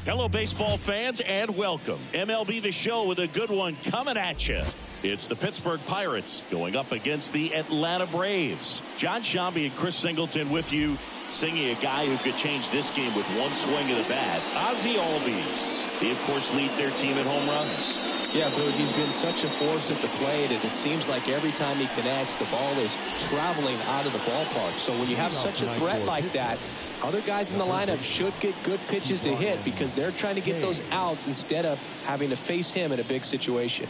Hello, baseball fans, and welcome. MLB The Show with a good one coming at you. It's the Pittsburgh Pirates going up against the Atlanta Braves. John Shambi and Chris Singleton with you, singing a guy who could change this game with one swing of the bat. Ozzie Albies. He, of course, leads their team at home runs. Yeah, Boog, he's been such a force at the plate, and it seems like every time he connects, the ball is traveling out of the ballpark. So when you have such a threat like that, other guys in the lineup should get good pitches to hit because they're trying to get those outs instead of having to face him in a big situation.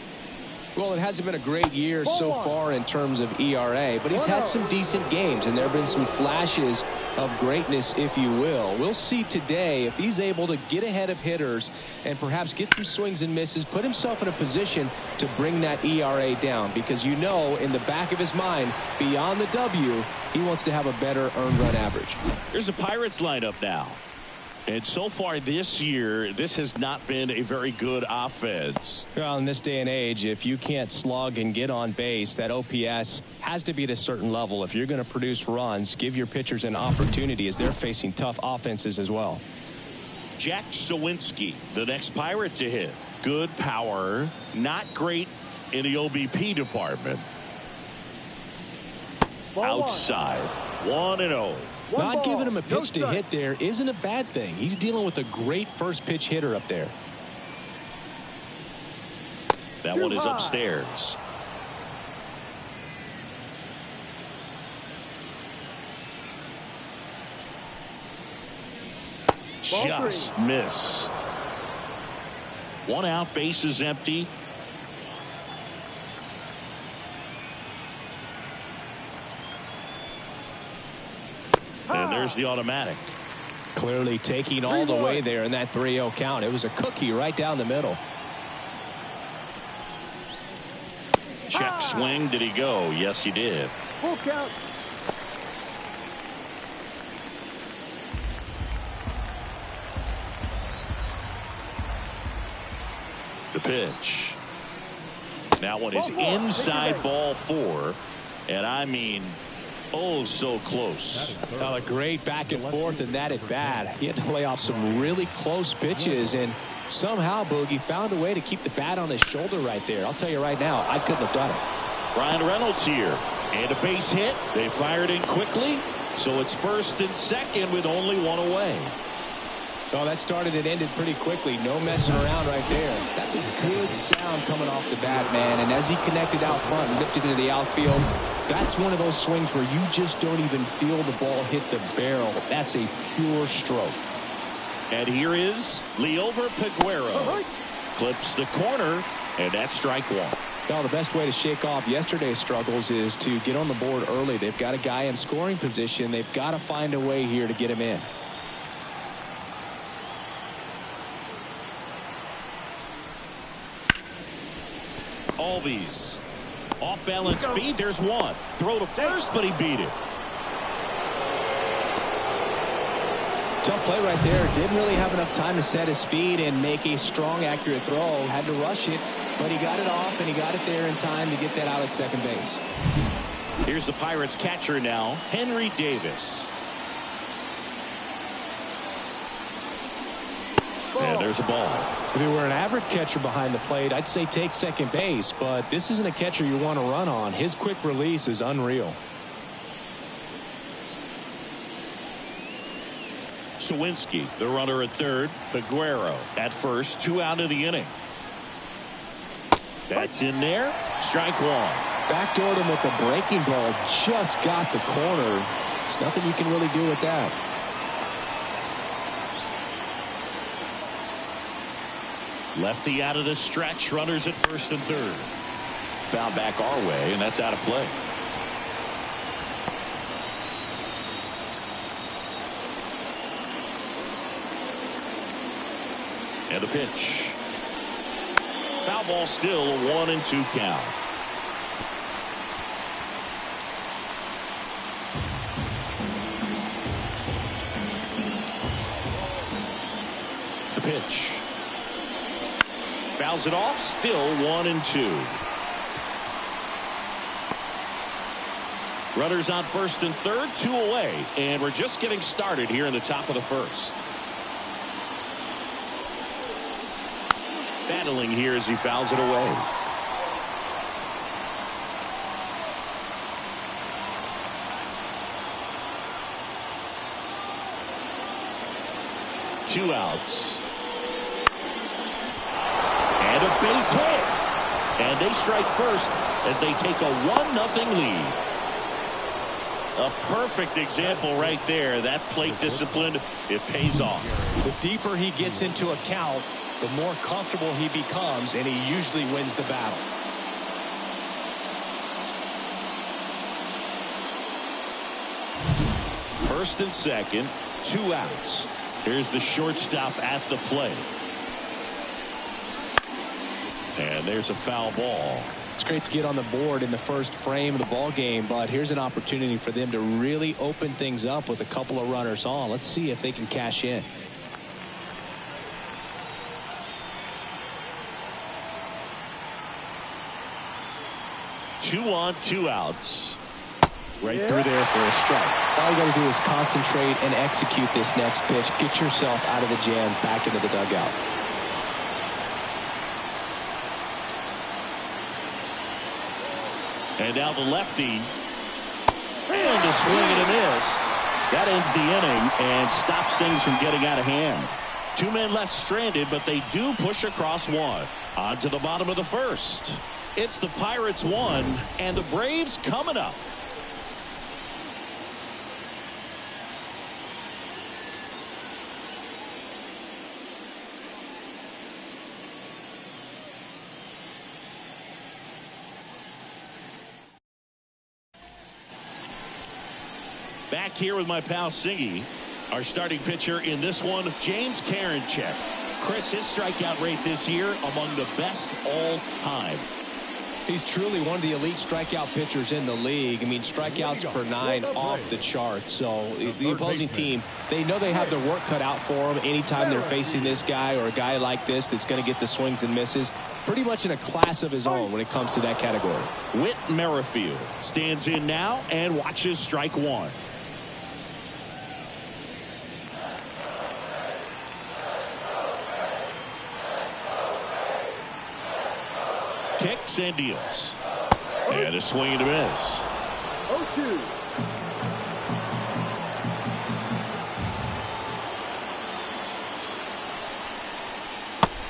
Well, it hasn't been a great year so far in terms of ERA, but he's had some decent games, and there have been some flashes of greatness, if you will. We'll see today if he's able to get ahead of hitters and perhaps get some swings and misses, put himself in a position to bring that ERA down, because you know in the back of his mind, beyond the W, he wants to have a better earned run average. Here's the Pirates lineup now. And so far this year, this has not been a very good offense. Well, in this day and age, if you can't slug and get on base, that OPS has to be at a certain level. If you're going to produce runs, give your pitchers an opportunity as they're facing tough offenses as well. Jack Sawinski, the next Pirate to hit. Good power, not great in the OBP department. Outside, 1-0. Not giving him a pitch to hit there isn't a bad thing. He's dealing with a great first pitch hitter up there. That one is upstairs. Just missed. One out, base is empty. And there's the automatic. Clearly taking all the way there in that 3-0 count. It was a cookie right down the middle. Check swing. Did he go? Yes, he did. Full count. The pitch. That one is inside ball 4. And I mean, oh, so close. A great back and forth in that at bat. He had to lay off some really close pitches, and somehow Boogie found a way to keep the bat on his shoulder right there. I'll tell you right now, I couldn't have done it. Ryan Reynolds here, and a base hit. They fired in quickly, so it's first and second with only one away. Oh, that started and ended pretty quickly. No messing around right there. That's a good sound coming off the bat, man. And as he connected out front and lifted into the outfield, that's one of those swings where you just don't even feel the ball hit the barrel. That's a pure stroke. And here is Liover Peguero. Clips the corner, and that's strike one. Well, the best way to shake off yesterday's struggles is to get on the board early. They've got a guy in scoring position. They've got to find a way here to get him in. Albies. Off balance feed. There's one. Throw to first, but he beat it. Tough play right there. Didn't really have enough time to set his feet and make a strong, accurate throw. Had to rush it, but he got it off, and he got it there in time to get that out at second base. Here's the Pirates catcher now, Henry Davis. And there's a ball. If he were an average catcher behind the plate, I'd say take second base, but this isn't a catcher you want to run on. His quick release is unreal. Sawinski, the runner at third. Peguero at first. 2 out of the inning. That's in there. Strike one. Backdoored him with the breaking ball. Just got the corner. There's nothing you can really do with that. Lefty out of the stretch. Runners at first and third. Foul back our way, and that's out of play. And a pitch. Foul ball still, a 1-2 count. The pitch. Fouls it off, still 1-2. Runners on first and third, 2 away, and we're just getting started here in the top of the first. Battling here as he fouls it away. Two outs. And a base hit. And they strike first as they take a 1-0 lead. A perfect example right there. That plate discipline, it pays off. The deeper he gets into a count, the more comfortable he becomes, and he usually wins the battle. First and second, 2 outs. Here's the shortstop at the plate. And there's a foul ball. It's great to get on the board in the first frame of the ball game, but here's an opportunity for them to really open things up with a couple of runners on. Let's see if they can cash in. Two on, 2 outs. Right through there for a strike. All you got to do is concentrate and execute this next pitch. Get yourself out of the jam, back into the dugout. And now the lefty. And a swing and a miss. That ends the inning and stops things from getting out of hand. 2 men left stranded, but they do push across one. On to the bottom of the first. It's the Pirates 1 and the Braves coming up. Back here with my pal Siggy. Our starting pitcher in this one, James Karinchak. Chris, his strikeout rate this year among the best all time. He's truly one of the elite strikeout pitchers in the league. I mean, strikeouts per 9 off the chart. So the opposing team, they know they have their work cut out for them anytime they're facing this guy or a guy like this that's going to get the swings and misses. Pretty much in a class of his own when it comes to that category. Whit Merrifield stands in now and watches strike 1. Kicks and deals. And a swing and a miss. 0-2.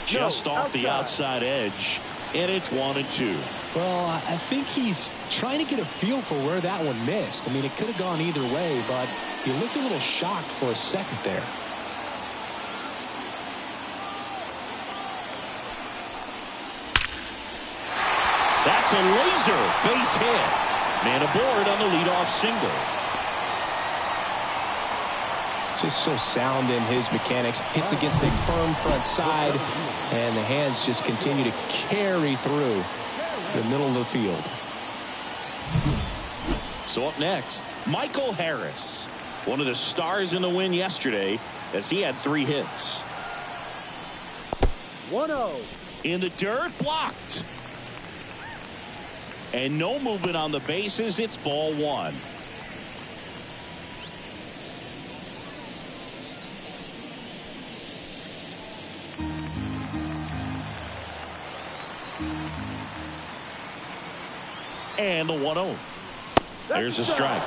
Just off the outside edge. And it's 1-2. Well, I think he's trying to get a feel for where that one missed. I mean, it could have gone either way, but he looked a little shocked for a second there. That's a laser base hit. Man aboard on the leadoff single. Just so sound in his mechanics. Hits against a firm front side, and the hands just continue to carry through the middle of the field. So up next, Michael Harris. One of the stars in the win yesterday as he had 3 hits. 1-0. In the dirt, blocked. And no movement on the bases. It's ball 1. And the 1-0. There's a strike.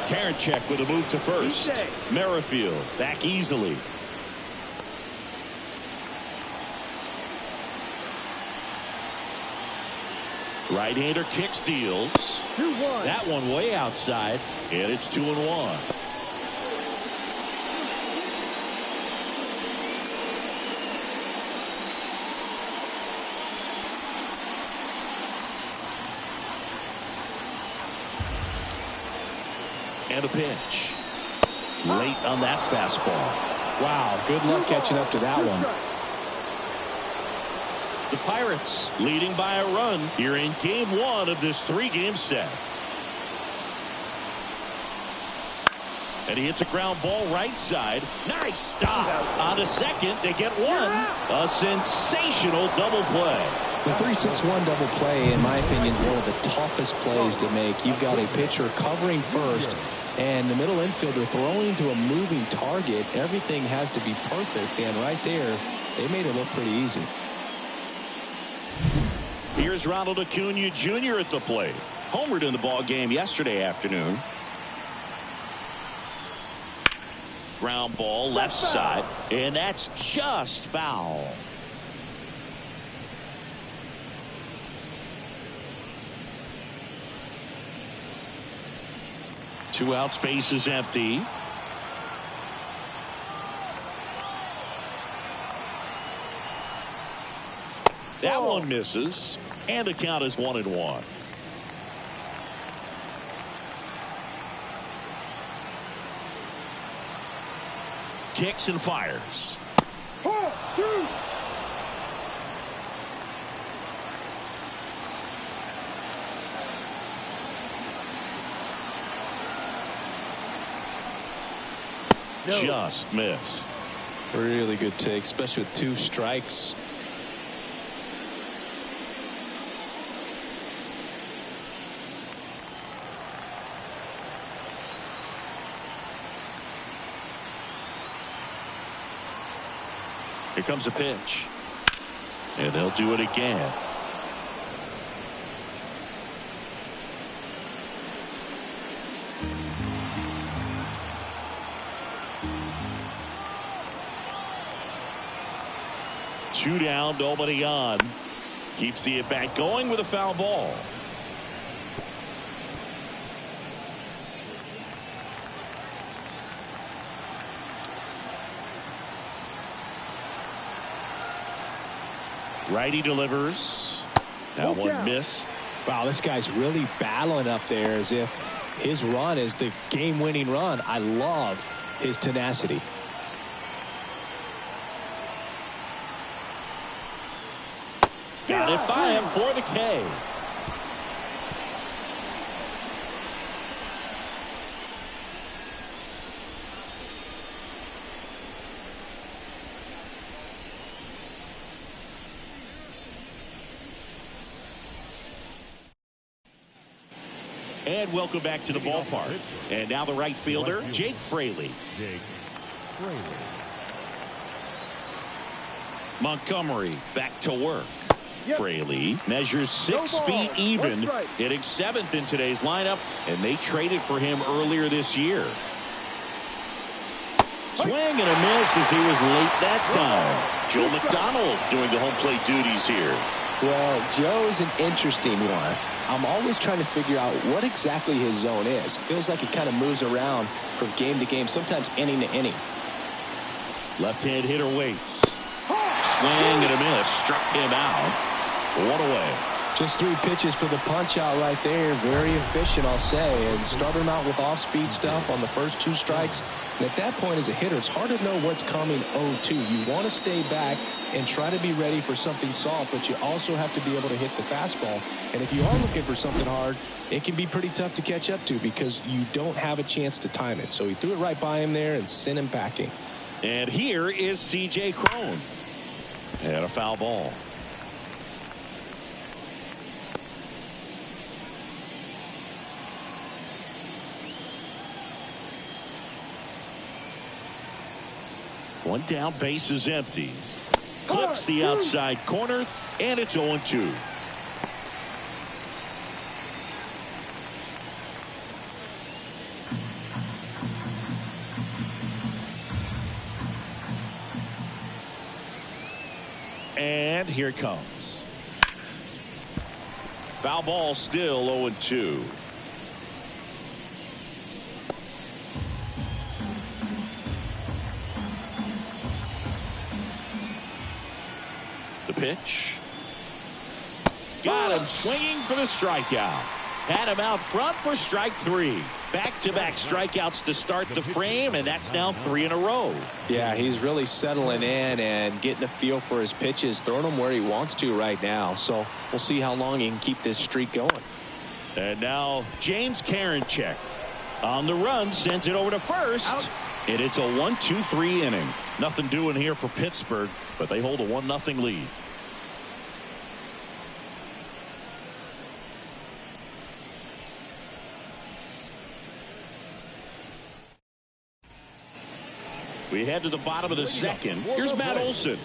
Karinchak with a move to first. Merrifield back easily. Right-hander kicks, deals. 2-1. That one way outside, and it's 2-1. And a pitch. Late on that fastball. Wow, good luck catching up to that one. The Pirates leading by a run here in game 1 of this 3-game set. And he hits a ground ball right side. Nice stop. On to second. They get one. A sensational double play. The 3-6-1 double play, in my opinion, is one of the toughest plays to make. You've got a pitcher covering first, and the middle infielder throwing to a moving target. Everything has to be perfect, and right there, they made it look pretty easy. Here's Ronald Acuna Jr. at the plate. Homered in the ball game yesterday afternoon. Ground ball left side, and that's just foul. Two outs, base is empty. That one misses, and the count is 1-1. Kicks and fires. No. Just missed. Really good take, especially with 2 strikes. Here comes a pitch. And they'll do it again. Two down, nobody on. Keeps the at-bat going with a foul ball. Righty delivers. That one missed. Wow, this guy's really battling up there as if his run is the game-winning run. I love his tenacity. Got it by him for the K. And welcome back to the ballpark. And now the right fielder, Jake Fraley. Montgomery back to work. Fraley measures 6 feet even, hitting 7th in today's lineup, and they traded for him earlier this year. Swing and a miss as he was late that time. Joe McDonald doing the home plate duties here. Well, Joe's an interesting one. I'm always trying to figure out what exactly his zone is. Feels like he kind of moves around from game to game, sometimes inning to inning. Left-hand hitter waits. Swing and a miss. Struck him out. 1 away. Just 3 pitches for the punch out right there. Very efficient, I'll say. And started him out with off-speed stuff on the first 2 strikes. And at that point as a hitter, it's hard to know what's coming 0-2. You want to stay back and try to be ready for something soft, but you also have to be able to hit the fastball. And if you are looking for something hard, it can be pretty tough to catch up to because you don't have a chance to time it. So he threw it right by him there and sent him packing. And here is C.J. Cron. And a foul ball. One down, base is empty. Clips the outside corner, and it's 0-2. And here it comes. Foul ball, still 0-2. The pitch. Got him swinging for the strikeout. Had him out front for strike 3. Back-to-back strikeouts to start the frame, and that's now 3 in a row. Yeah, he's really settling in and getting a feel for his pitches, throwing them where he wants to right now. So we'll see how long he can keep this streak going. And now James Karinchak. On the run, sends it over to first. Out. And it's a 1-2-3 inning. Nothing doing here for Pittsburgh, but they hold a 1-0 lead. We head to the bottom of the second. Here's Matt Olson.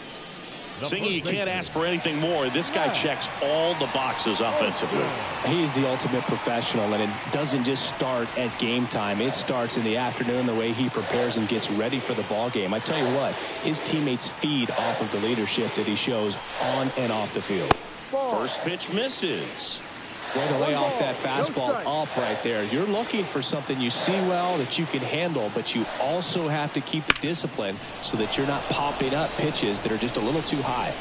Singing, you can't ask for anything more. This guy checks all the boxes offensively. He's the ultimate professional, and it doesn't just start at game time. It starts in the afternoon, the way he prepares and gets ready for the ball game. I tell you what, his teammates feed off of the leadership that he shows on and off the field. First pitch misses. Way to lay off that fastball up right there. You're looking for something you see well that you can handle, but you also have to keep the discipline so that you're not popping up pitches that are just a little too high.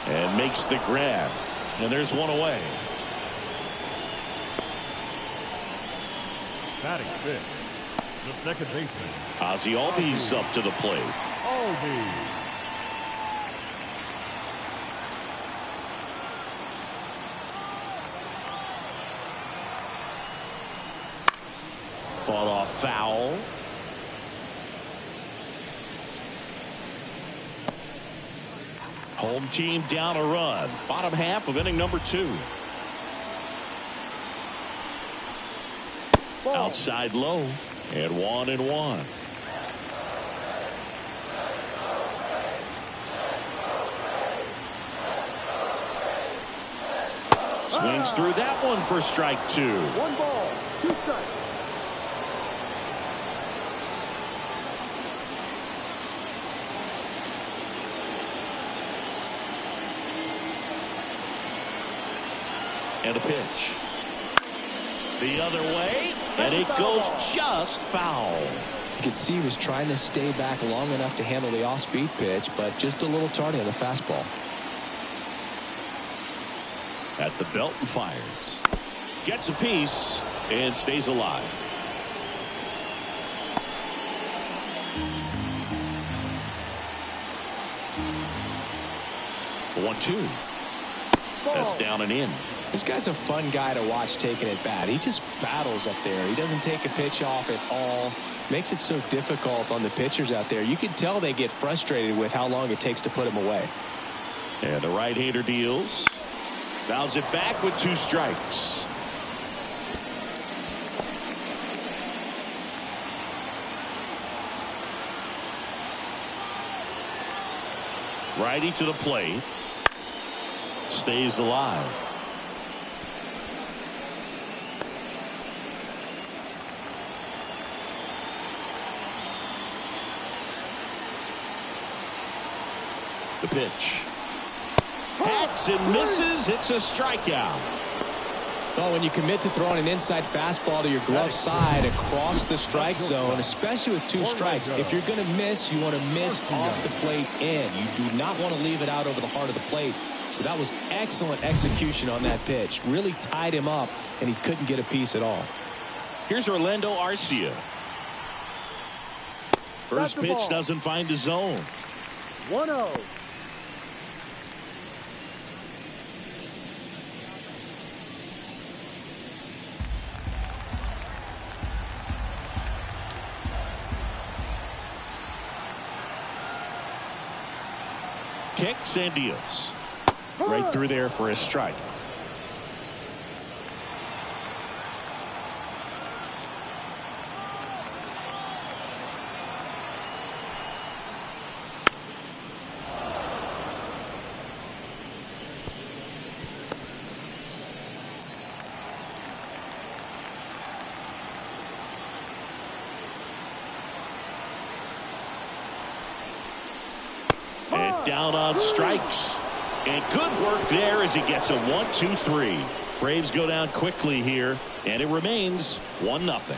And makes the grab. And there's one away. Batting fifth, the second baseman. Ozzie Albies up to the plate. Albies. Fought off foul. Home team down a run. Bottom half of inning number 2. Outside low. And 1-1. Swings through that one for strike 2. 1 ball, 2 strikes. And a pitch. The other way, and it goes just foul. You could see he was trying to stay back long enough to handle the off-speed pitch, but just a little tardy on the fastball. At the belt and fires. Gets a piece and stays alive. The 1-2. That's down and in. This guy's a fun guy to watch taking at bat. He just battles up there. He doesn't take a pitch off at all. Makes it so difficult on the pitchers out there. You can tell they get frustrated with how long it takes to put him away. And the right-hander deals. Fouls it back with 2 strikes. Righty to the plate. Stays alive. The pitch. Hacks and misses. It's a strikeout. Well, when you commit to throwing an inside fastball to your glove side across the strike zone, especially with 2 strikes, if you're going to miss, you want to miss off the plate in. You do not want to leave it out over the heart of the plate. So that was excellent execution on that pitch. Really tied him up, and he couldn't get a piece at all. Here's Orlando Arcia. First pitch doesn't find the zone. 1-0. Kicks and deals. Right through there for a strike. And down on strikes. And good work there as he gets a 1-2-3. Braves go down quickly here, and it remains 1-0.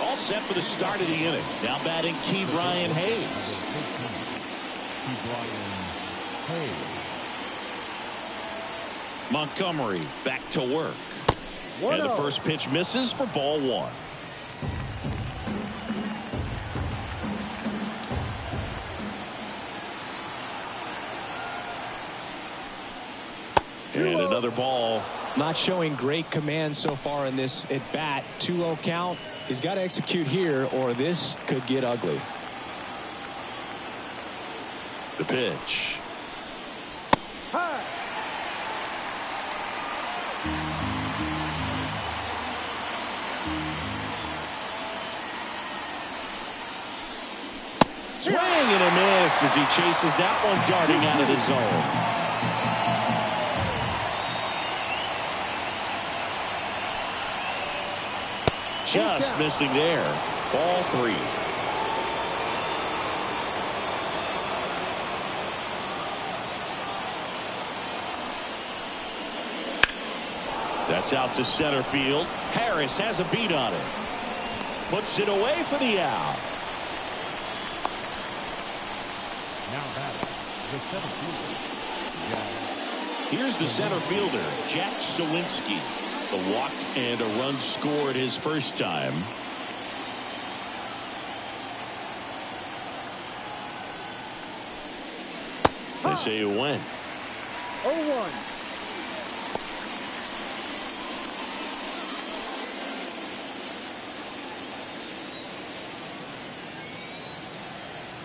All set for the start of the inning. Now batting Key Brian Hayes. Montgomery back to work. And the first pitch misses for ball 1. And another ball. Not showing great command so far in this at bat. 2-0 count. He's got to execute here or this could get ugly. The pitch. High. Swing and a miss as he chases that one darting out of the zone. Just missing there. Ball 3. That's out to center field. Harris has a beat on it. Puts it away for the out. Now batting, the center fielder. Here's the center fielder, Jack Sawinski. A walk and a run scored his first time. They say it went. 0-1.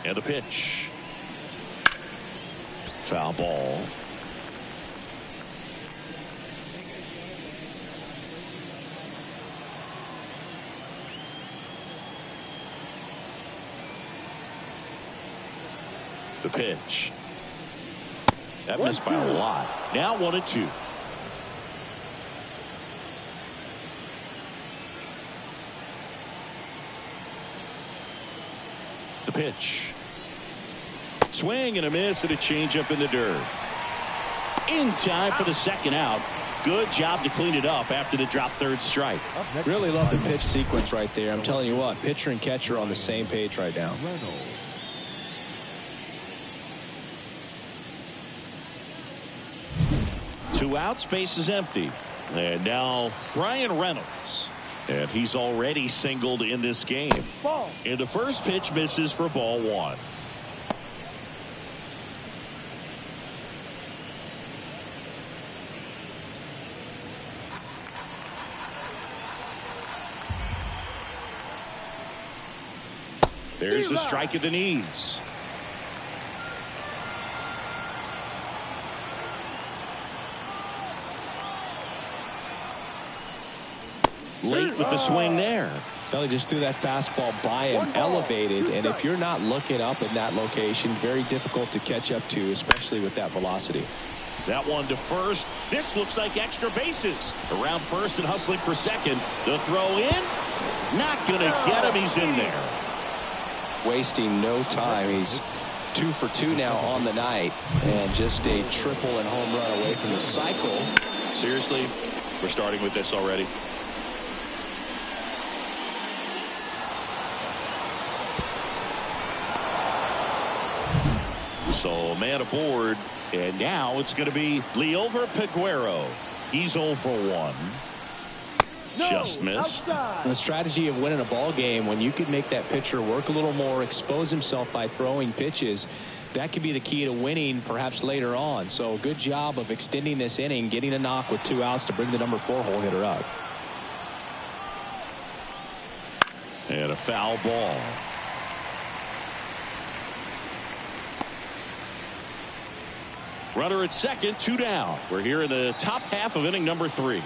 And a pitch. Foul ball. The pitch. That missed by a lot. Now 1-2. The pitch. Swing and a miss and a changeup in the dirt. In time for the second out. Good job to clean it up after the drop third strike. Really love the pitch sequence right there. I'm telling you what, pitcher and catcher are on the same page right now. Two outs, base is empty. And now Brian Reynolds. And he's already singled in this game. Ball. And the first pitch misses for ball 1. There's the strike at the knees. Late with the swing there. Well, he just threw that fastball by him, elevated, and if you're not looking up in that location, very difficult to catch up to, especially with that velocity. That one to first. This looks like extra bases. Around first and hustling for second. The throw in. Not going to get him. He's in there. Wasting no time. He's 2 for 2 now on the night, and just a triple and home run away from the cycle. Seriously, we're starting with this already. So man aboard, and now it's going to be Liover Peguero. He's 0 for 1. Just missed. The strategy of winning a ball game, when you could make that pitcher work a little more, expose himself by throwing pitches, that could be the key to winning perhaps later on. So good job of extending this inning, getting a knock with 2 outs to bring the number 4 hole hitter up. And a foul ball. Runner at second, 2 down. We're here in the top half of inning number 3.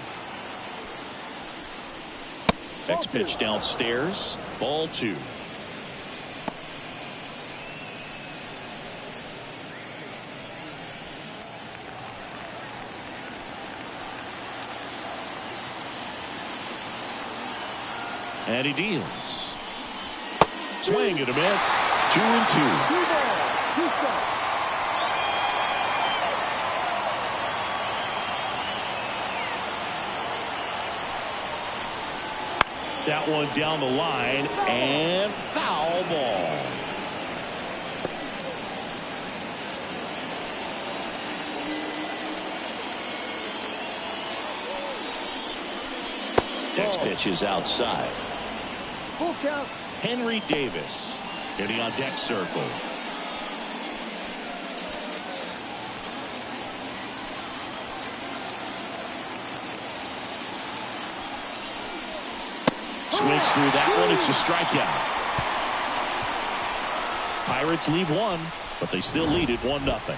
Next pitch downstairs. Ball 2. And he deals. Swing and a miss. 2-2. That one down the line and foul ball. Next pitch is outside. Full count. Henry Davis getting on deck circle. Swings through that one. It's a strikeout. Pirates leave one, but they still lead it 1-0.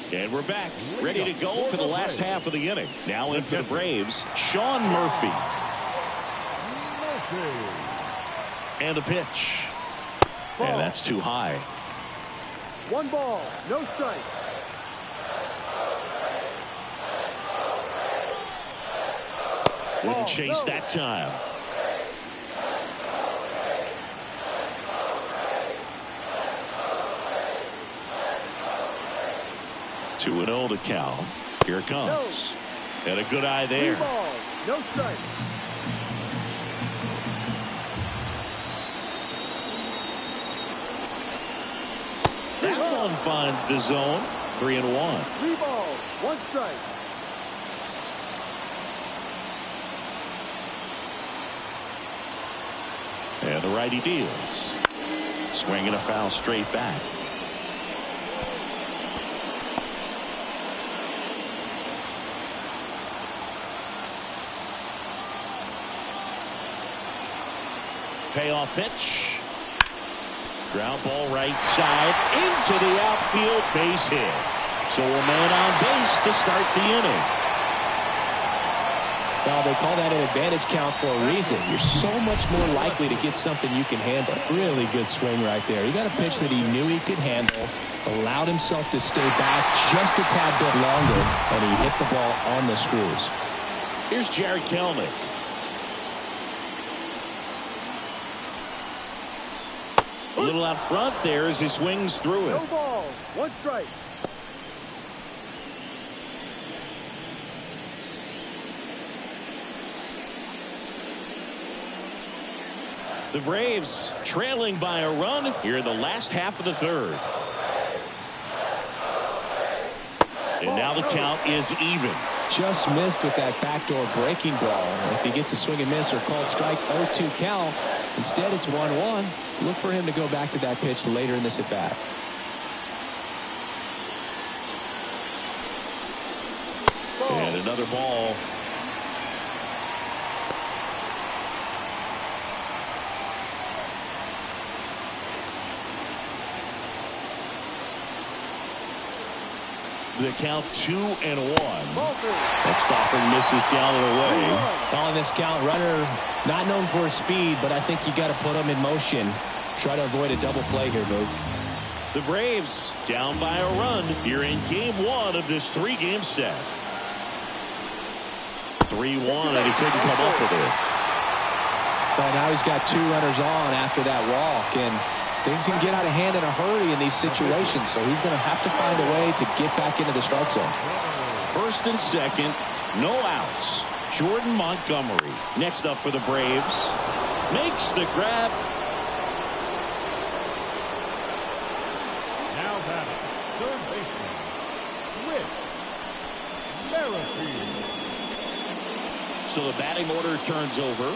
And we're back, ready to go for the last half of the inning. Now in for the Braves, Sean Murphy. And a pitch. And that's too high. 1 ball, no strike. Wouldn't chase that time. Two and 0 to count. Here it comes. And a good eye there. 3 balls, no strike. That one finds the zone. 3-1. 3 balls, 1 strike. And the righty deals. Swinging a foul straight back. Payoff pitch. Ground ball right side into the outfield, base hit. So a man on base to start the inning. Well, they call that an advantage count for a reason. You're so much more likely to get something you can handle. Really good swing right there. He got a pitch that he knew he could handle, allowed himself to stay back just a tad bit longer, and he hit the ball on the screws. Here's Jared Kelnick. A little out front there as he swings through it. No ball, 1 strike. The Braves trailing by a run here in the last half of the third. And now the count is even. Just missed with that backdoor breaking ball. If he gets a swing and miss or called strike, 0-2 count. Instead, it's 1-1. Look for him to go back to that pitch later in this at bat. And another ball. The count 2-1. Next offering misses down and away. On this count, runner not known for his speed, but I think you got to put him in motion. Try to avoid a double play here, Luke. The Braves down by a run here in game 1 of this 3-game set. 3-1, and he couldn't come up with it. But now he's got 2 runners on after that walk, and things can get out of hand in a hurry in these situations, so he's going to have to find a way to get back into the strike zone. First and second, no outs. Jordan Montgomery next up for the Braves. Makes the grab. Now batting, third baseman, Whit Merrifield. So the batting order turns over.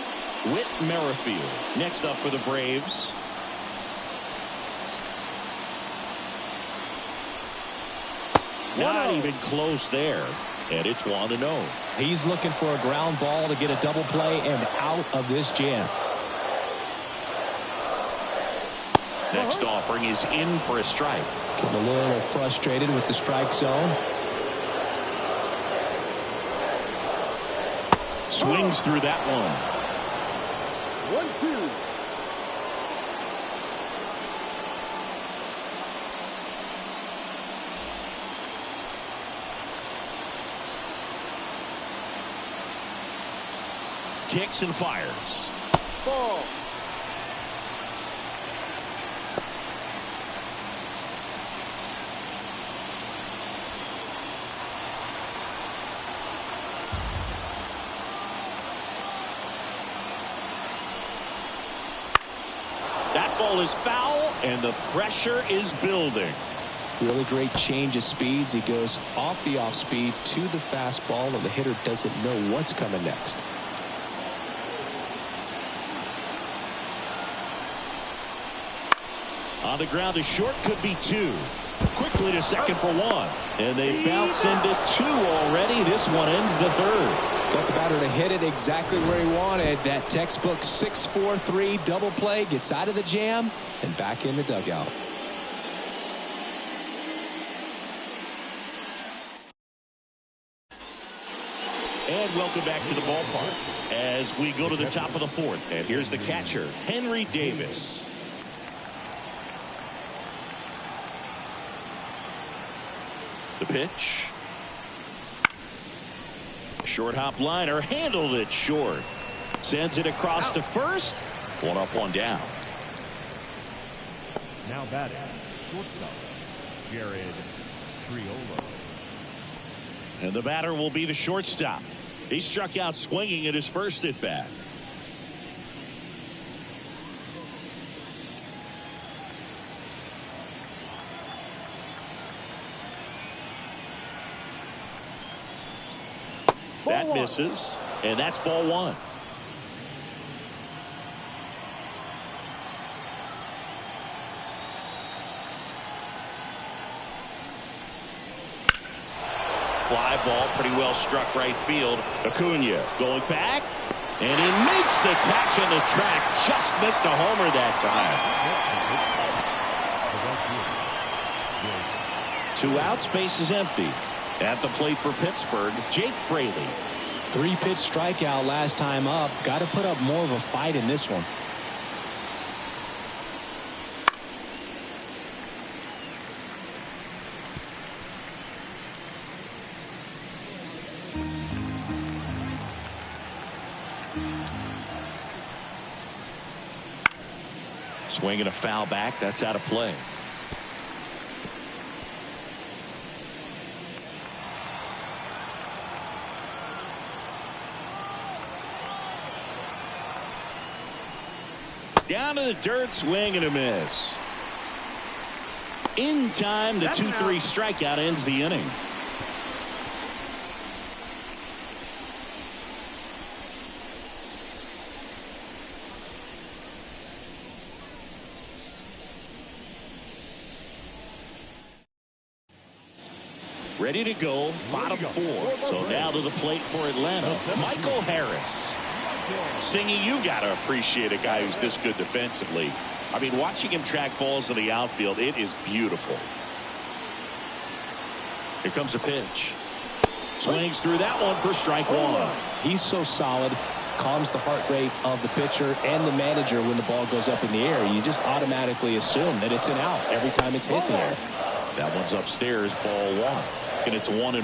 Whit Merrifield next up for the Braves. Not even close there. And it's 1-0. He's looking for a ground ball to get a double play and out of this jam. Next offering is in for a strike. Getting a little frustrated with the strike zone. Swings through that one. 1-2. Kicks and fires. Ball. That ball is foul, and the pressure is building. Really great change of speeds. He goes off the off speed to the fastball, and the hitter doesn't know what's coming next. On the ground to short, could be 2. Quickly to second for 1. And they bounce into 2 already. This one ends the 3rd. Got the batter to hit it exactly where he wanted. That textbook 6-4-3 double play, gets out of the jam and back in the dugout. And welcome back to the ballpark as we go to the top of the 4th. And here's the catcher, Henry Davis. The pitch. Short hop liner, handled it short. Sends it across to first. 1 up, 1 down. Now batting, shortstop, Jared Triolo. And the batter will be the shortstop. He struck out swinging at his first at bat. That misses, and that's ball 1. Fly ball, pretty well struck right field. Acuna going back, and he makes the catch on the track. Just missed a homer that time. 2 outs, base is empty. At the plate for Pittsburgh, Jake Fraley. 3-pitch strikeout last time up. Got to put up more of a fight in this one. Swinging a foul back. That's out of play. Down to the dirt, swing and a miss. In time, the 2-3 strikeout ends the inning. Ready to go, bottom 4. So now to the plate for Atlanta, Michael Harris. Singy, you got to appreciate a guy who's this good defensively. I mean, watching him track balls in the outfield, it is beautiful. Here comes a pitch. Swings through that one for strike 1. He's so solid. Calms the heart rate of the pitcher and the manager when the ball goes up in the air. You just automatically assume that it's an out every time it's hit in the air. That one's upstairs, ball 1. And it's 1-1.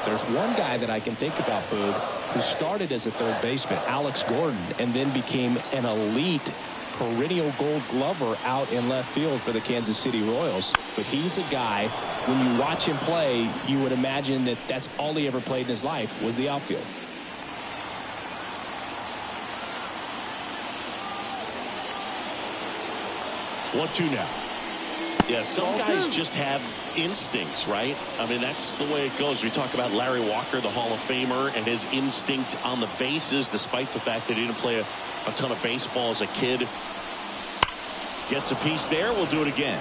There's one guy that I can think about, Boog, who started as a third baseman, Alex Gordon, and then became an elite perennial gold glover out in left field for the Kansas City Royals. But he's a guy, when you watch him play, you would imagine that that's all he ever played in his life was the outfield. One, 2 now. Yeah, some guys just have instincts, right? I mean, that's the way it goes. We talk about Larry Walker, the Hall of Famer, and his instinct on the bases, despite the fact that he didn't play a ton of baseball as a kid. Gets a piece there. We'll do it again.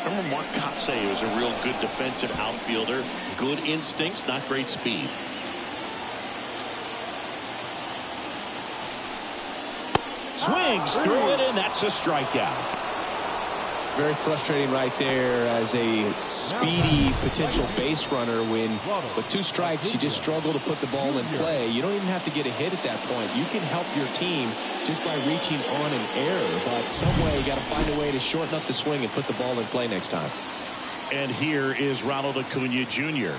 Remember Mark Kotsay was a real good defensive outfielder. Good instincts, not great speed. Swings through it, and that's a strikeout. Very frustrating right there as a speedy potential base runner when with 2 strikes you just struggle to put the ball in play. You don't even have to get a hit at that point. You can help your team just by reaching on an error, but some way you got to find a way to shorten up the swing and put the ball in play next time. And here is Ronald Acuna Jr.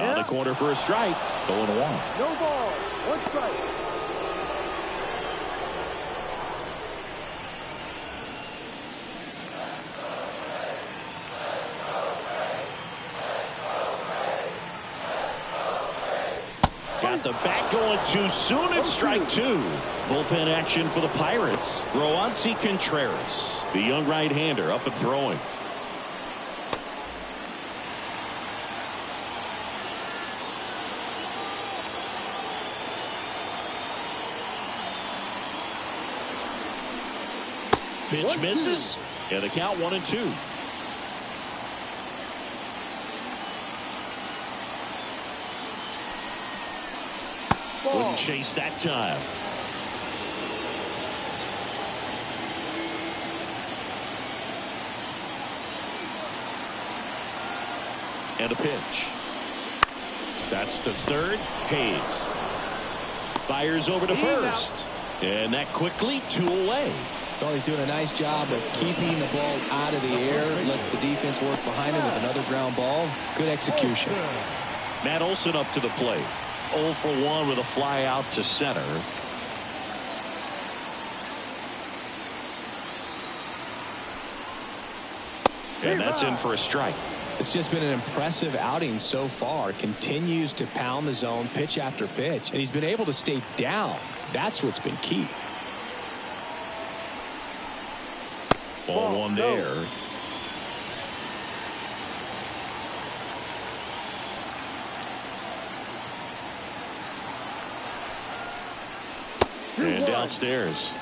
On the corner for a strike. 0-1. No ball. 1 strike. Got the bat going too soon. It's strike 2. Bullpen action for the Pirates. Roansy Contreras, the young right-hander, up and throwing. Pitch misses. And the count 1-2. Wouldn't chase that time. And a pitch. That's to third. Hayes fires over to first. And that quickly 2 away. Well, he's doing a nice job of keeping the ball out of the air. Lets the defense work behind him with another ground ball. Good execution. Matt Olson up to the plate. 0 for 1 with a fly out to center. And that's in for a strike. It's just been an impressive outing so far. Continues to pound the zone pitch after pitch. And he's been able to stay down. That's what's been key. Ball 1 there. And downstairs.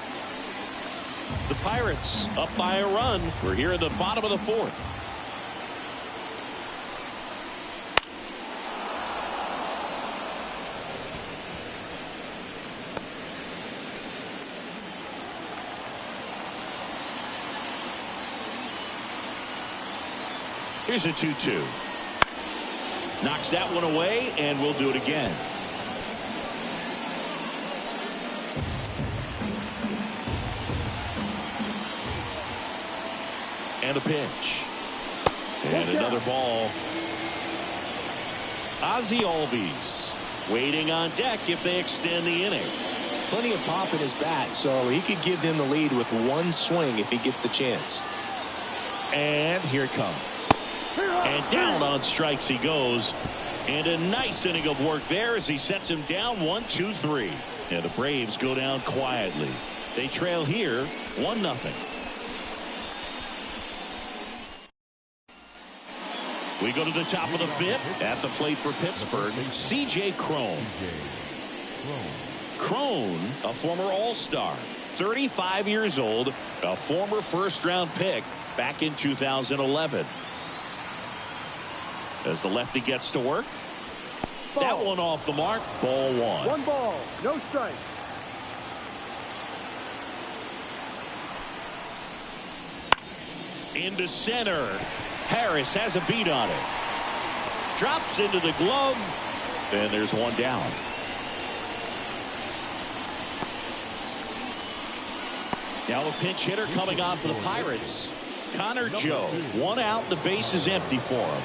The Pirates up by a run. We're here at the bottom of the 4th. Here's a 2-2. Knocks that one away, and we'll do it again. And a pitch. And another ball. Ozzie Albies waiting on deck if they extend the inning. Plenty of pop in his bat, so he could give them the lead with 1 swing if he gets the chance. And here it comes. And down on strikes he goes. And a nice inning of work there as he sets him down 1, 2, 3. And the Braves go down quietly. They trail here 1-0. We go to the top of the 5th. At the plate for Pittsburgh, C.J. Cron. Cron, a former All-Star, 35 years old, a former first-round pick back in 2011. As the lefty gets to work. Ball. That one off the mark. Ball 1. 1 ball, no strike. Into center. Harris has a beat on it. Drops into the glove. And there's 1 down. Now a pinch hitter coming on for the Pirates. Connor Joe. 1 out. The base is empty for him.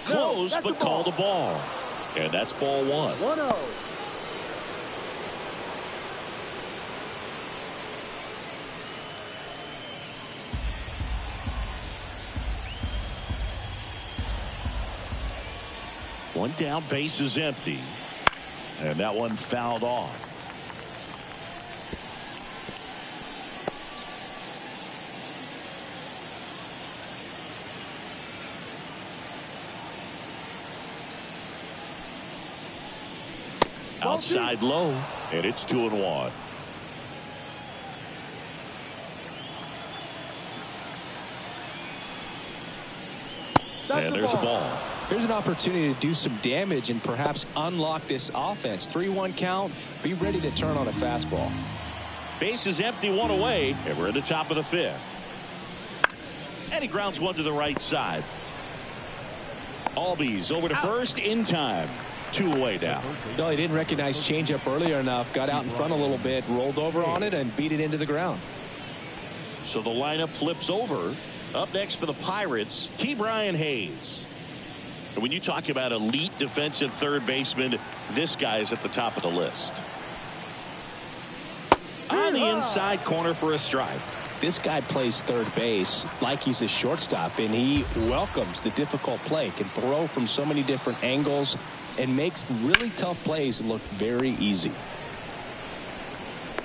Close, but called the ball. And that's ball 1. 1-0. One down, base is empty. And that one fouled off. Outside low, and it's 2-1. And there's a ball. Here's an opportunity to do some damage and perhaps unlock this offense. 3-1 count. Be ready to turn on a fastball. Base is empty, 1 away, and we're at the top of the 5th. And he grounds one to the right side. Albies over to first in time. 2 away now. No, he didn't recognize changeup earlier enough. Got out in front a little bit, rolled over on it, and beat it into the ground. So the lineup flips over. Up next for the Pirates, Ke'Bryan Hayes. And when you talk about elite defensive third baseman, this guy is at the top of the list. On the inside corner for a strike. This guy plays third base like he's a shortstop, and he welcomes the difficult play. Can throw from so many different angles and makes really tough plays look very easy.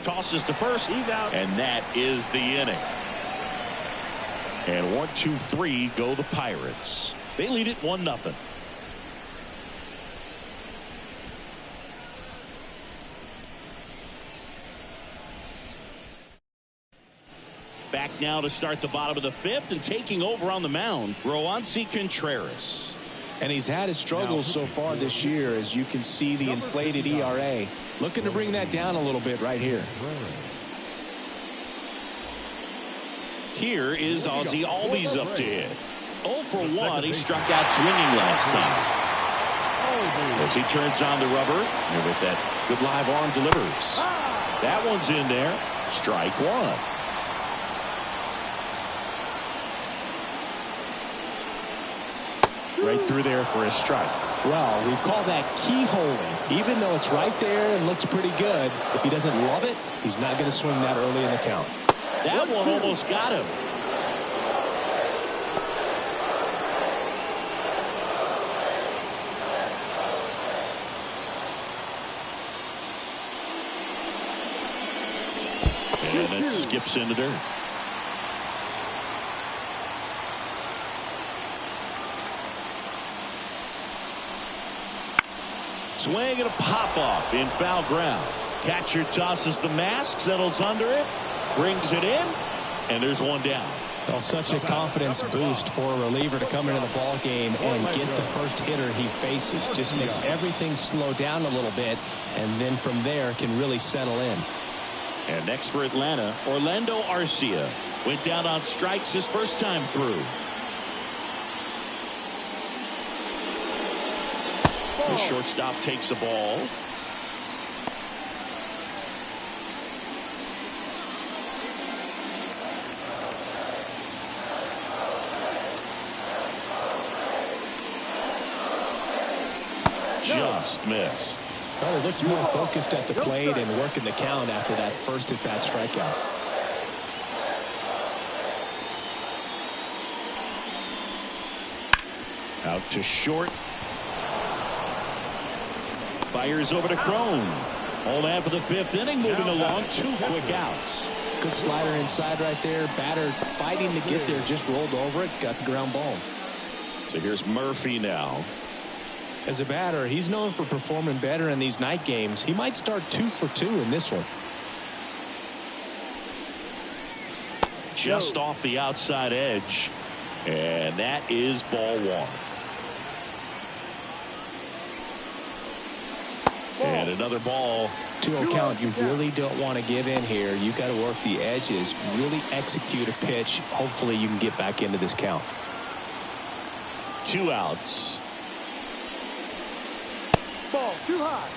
Tosses to first, and that is the inning. And 1, 2, 3 go the Pirates. They lead it 1-0. now to start the bottom of the fifth, and taking over on the mound, Roansy Contreras. And he's had his struggles so far this year, as you can see the inflated ERA. Looking to bring that down a little bit right here. Here is Ozzie Albies up to hit. 0 for 1. He struck out swinging last time. As he turns on the rubber, and with that good live arm delivers. That one's in there. Strike one. Right through there for a strike. Well, we call that keyholing. Even though it's right there and looks pretty good, if he doesn't love it, he's not going to swing that early in the count. That one almost got him. And it skips into dirt. Swing and a pop-off in foul ground. Catcher tosses the mask, settles under it, brings it in, and there's one down. Well, such a confidence boost for a reliever to come into the ball game and get the first hitter he faces. Just makes everything slow down a little bit, and then from there can really settle in. And next for Atlanta, Orlando Arcia went down on strikes his first time through. The shortstop takes the ball. Just missed. Well, he looks more focused at the plate and working the count after that first at-bat strikeout. Out to short. Fires over to Crone. All that for the fifth inning, moving along. 2 quick outs. Good slider inside right there. Batter fighting to get there, just rolled over it, got the ground ball. So here's Murphy now. As a batter, he's known for performing better in these night games. He might start 2 for 2 in this one. Just off the outside edge. And that is ball one. And another ball. 2-0 count. You really don't want to give in here. You got to work the edges, really execute a pitch. Hopefully you can get back into this count. 2 outs. Ball too high.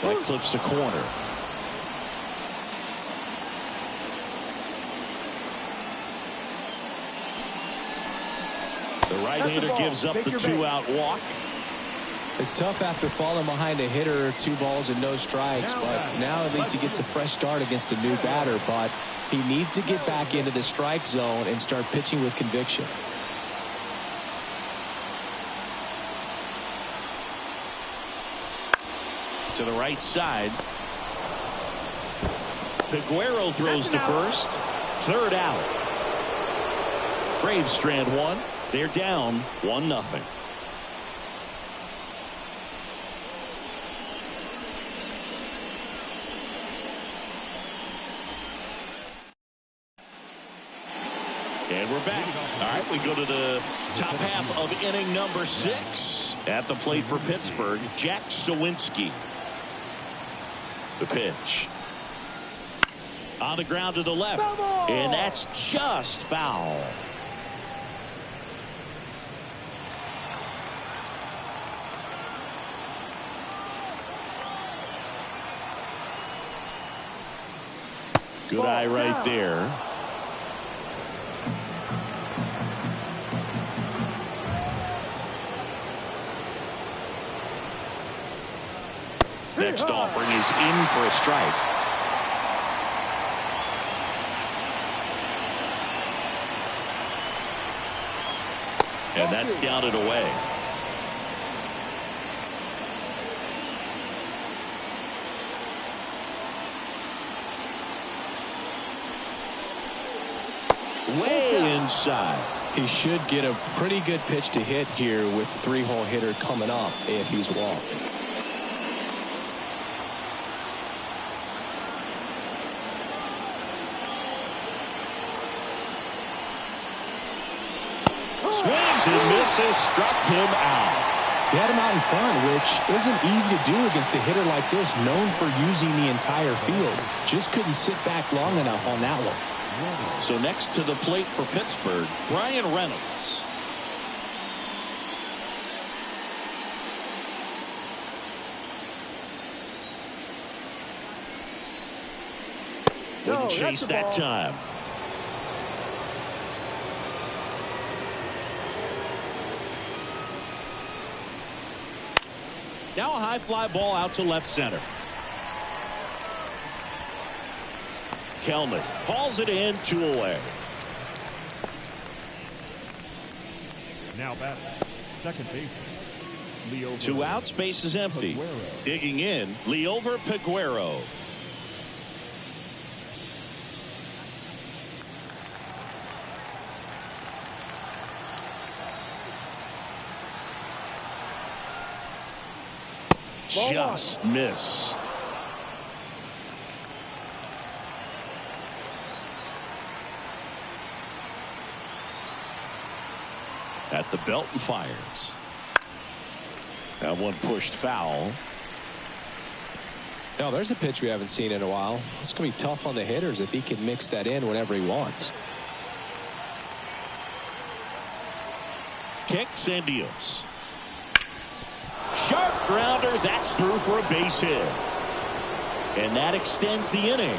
That clips the corner. The right-hander gives up the 2-out walk. It's tough after falling behind a hitter, 2 balls and no strikes, but now at least he gets a fresh start against a new batter. But he needs to get back into the strike zone and start pitching with conviction. To the right side. Peguero throws to first. 3rd out. Braves strand 1. They're down 1-0. And we're back. All right, we go to the top half of inning number 6. At the plate for Pittsburgh, Jack Sawinski. The pitch. On the ground to the left. And that's just foul. Good eye right there. Next offering is in for a strike. And that's down and away. Way inside. He should get a pretty good pitch to hit here with the 3-hole hitter coming up if he's walked. Swings and misses, struck him out. He had him out in front, which isn't easy to do against a hitter like this, known for using the entire field. Just couldn't sit back long enough on that one. So next to the plate for Pittsburgh, Brian Reynolds. Wouldn't chase that time. Now a high fly ball out to left center. Kelnick hauls it in, 2 away. Now batting, second baseman. 2 outs, base is empty. Digging in, Liover Peguero. Just missed. At the belt and fires. That one pushed foul. Now there's a pitch we haven't seen in a while. It's going to be tough on the hitters if he can mix that in whenever he wants. Kicks and deals. Sharp grounder, that's through for a base hit. And that extends the inning.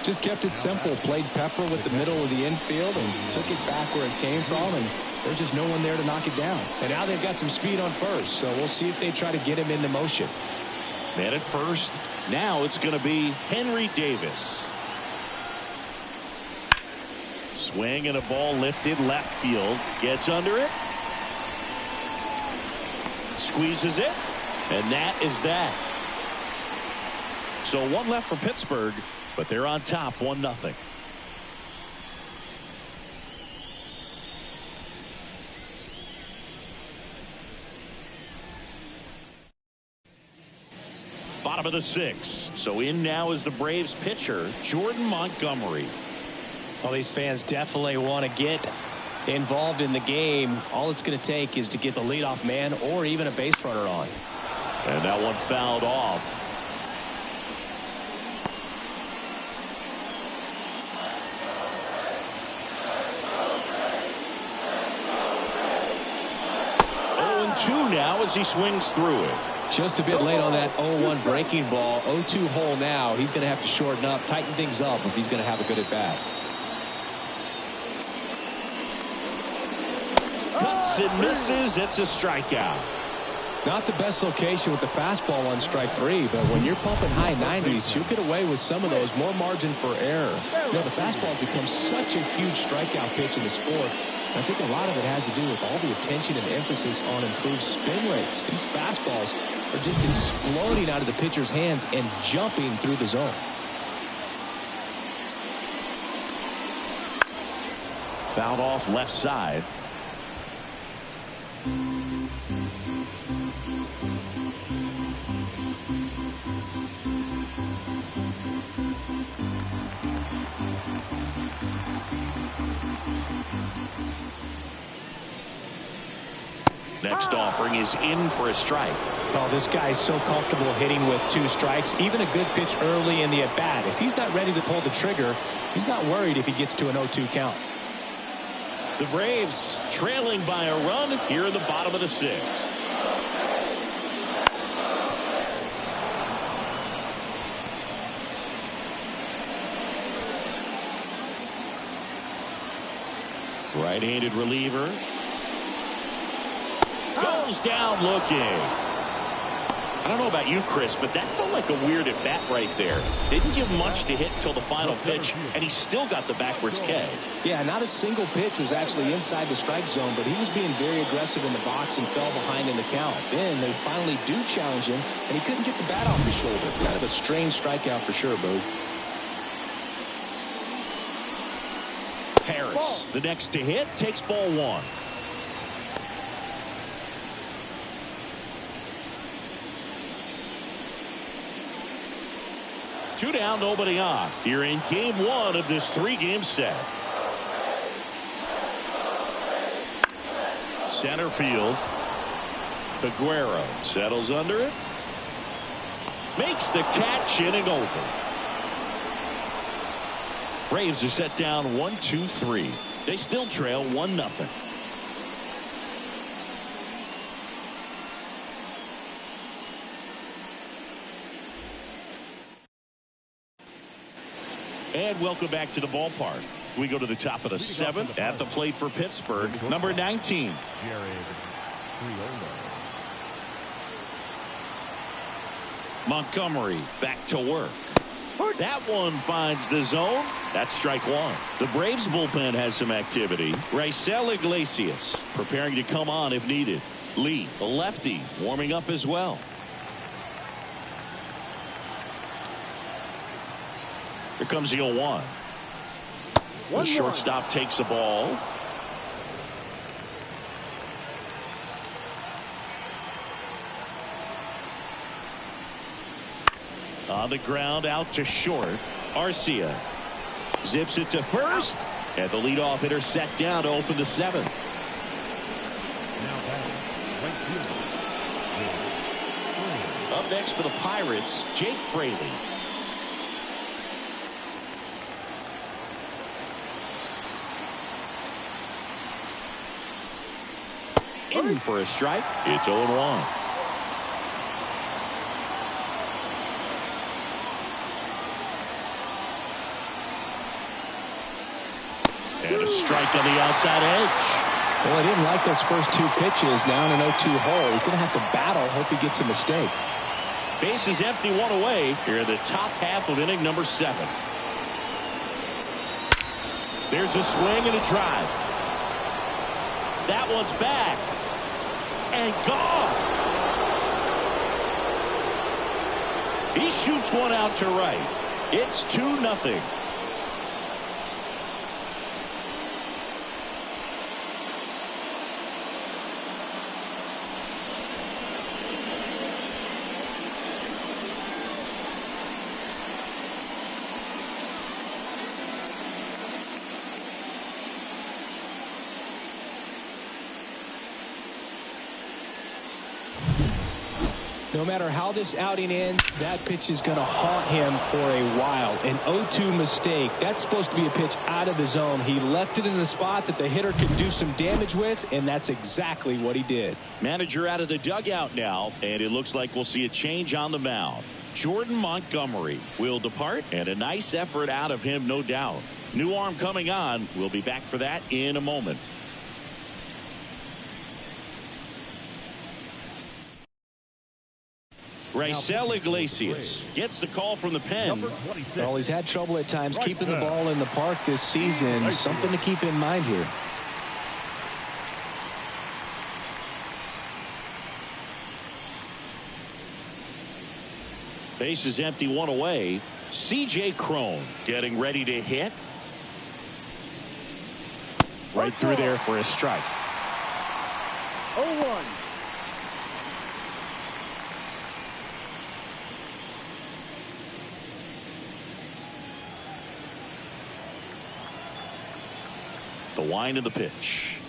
Just kept it simple. Played pepper with the middle of the infield and took it back where it came from, and there's just no one there to knock it down. And now they've got some speed on first, so we'll see if they try to get him into motion. Man at first. Now it's going to be Henry Davis. Swing and a ball lifted left field. Gets under it. Squeezes it. And that is that. So 1 left for Pittsburgh, but they're on top 1-0. Bottom of the 6th. So in now is the Braves pitcher, Jordan Montgomery. Well, these fans definitely want to get involved in the game. All it's going to take is to get the leadoff man or even a base runner on. And that one fouled off. Oh, 2 now as he swings through it. Just a bit late on that 0-1 breaking ball. 0-2 hole now. He's going to have to shorten up, tighten things up if he's going to have a good at bat. Cuts and misses. It's a strikeout. Not the best location with the fastball on strike 3, but when you're pumping high 90s, you'll get away with some of those. More margin for error. You know, the fastball has become such a huge strikeout pitch in the sport. I think a lot of it has to do with all the attention and emphasis on improved spin rates. These fastballs are just exploding out of the pitcher's hands and jumping through the zone. Fouled off left side. Next offering is in for a strike. Oh, this guy's so comfortable hitting with 2 strikes. Even a good pitch early in the at-bat. If he's not ready to pull the trigger, he's not worried if he gets to an 0-2 count. The Braves trailing by a run here in the bottom of the 6th. Right-handed reliever. Goes down looking. I don't know about you, Chris, but that felt like a weird at bat right there. Didn't give much to hit until the final pitch, and he still got the backwards K. Yeah, not a single pitch was actually inside the strike zone, but he was being very aggressive in the box and fell behind in the count. Then they finally do challenge him, and he couldn't get the bat off his shoulder. Kind of a strange strikeout for sure, Bo. Harris, the next to hit, takes ball one. Two down, nobody on. Here in game one of this three-game set. Center field. Aguero settles under it. Makes the catch, inning over. Braves are set down 1-2-3. They still trail 1-0. And welcome back to the ballpark. We go to the top of the seventh. At the plate for Pittsburgh, number 19. Montgomery back to work. That one finds the zone. That's strike one. The Braves bullpen has some activity. Raisel Iglesias preparing to come on if needed. Lee, a lefty, warming up as well. Here comes the 0-1. The shortstop takes the ball. On the ground, out to short. Arcia zips it to first, and the leadoff hitter set down to open the seventh. Up next for the Pirates, Jake Fraley. In for a strike. It's 0-1. And a strike on the outside edge. Well, I didn't like those first two pitches. Now in an 0-2 hole. He's going to have to battle. Hope he gets a mistake. Base is empty, one away. Here in the top half of inning number 7. There's a swing and a drive. That one's back. And gone. He shoots one out to right. It's 2-0. No matter how this outing ends, that pitch is going to haunt him for a while. An 0-2 mistake. That's supposed to be a pitch out of the zone. He left it in a spot that the hitter could do some damage with, and that's exactly what he did. Manager out of the dugout now, and it looks like we'll see a change on the mound. Jordan Montgomery will depart, and a nice effort out of him, no doubt. New arm coming on. We'll be back for that in a moment. Raisel Iglesias gets the call from the pen. Well, he's had trouble at times keeping the ball in the park this season. Something to keep in mind here. Base is empty, one away. C.J. Cron getting ready to hit. Right through there for a strike. 0-1. The wind of the pitch.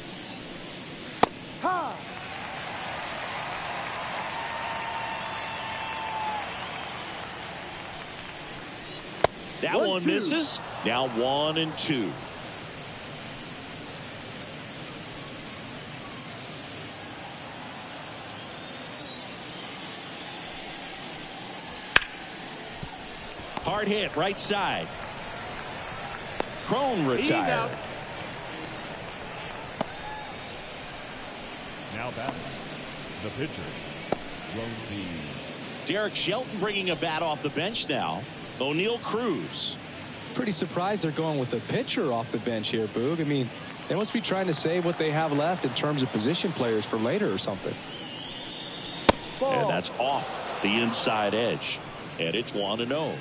Ha! That one misses. Now 1-2. Hard hit right side. Cron retired. Now batting, the pitcher, Rosie. Derek Shelton bringing a bat off the bench now. O'Neal Cruz. Pretty surprised they're going with a pitcher off the bench here, Boog. I mean, they must be trying to save what they have left in terms of position players for later or something. And that's off the inside edge. And it's 1-0.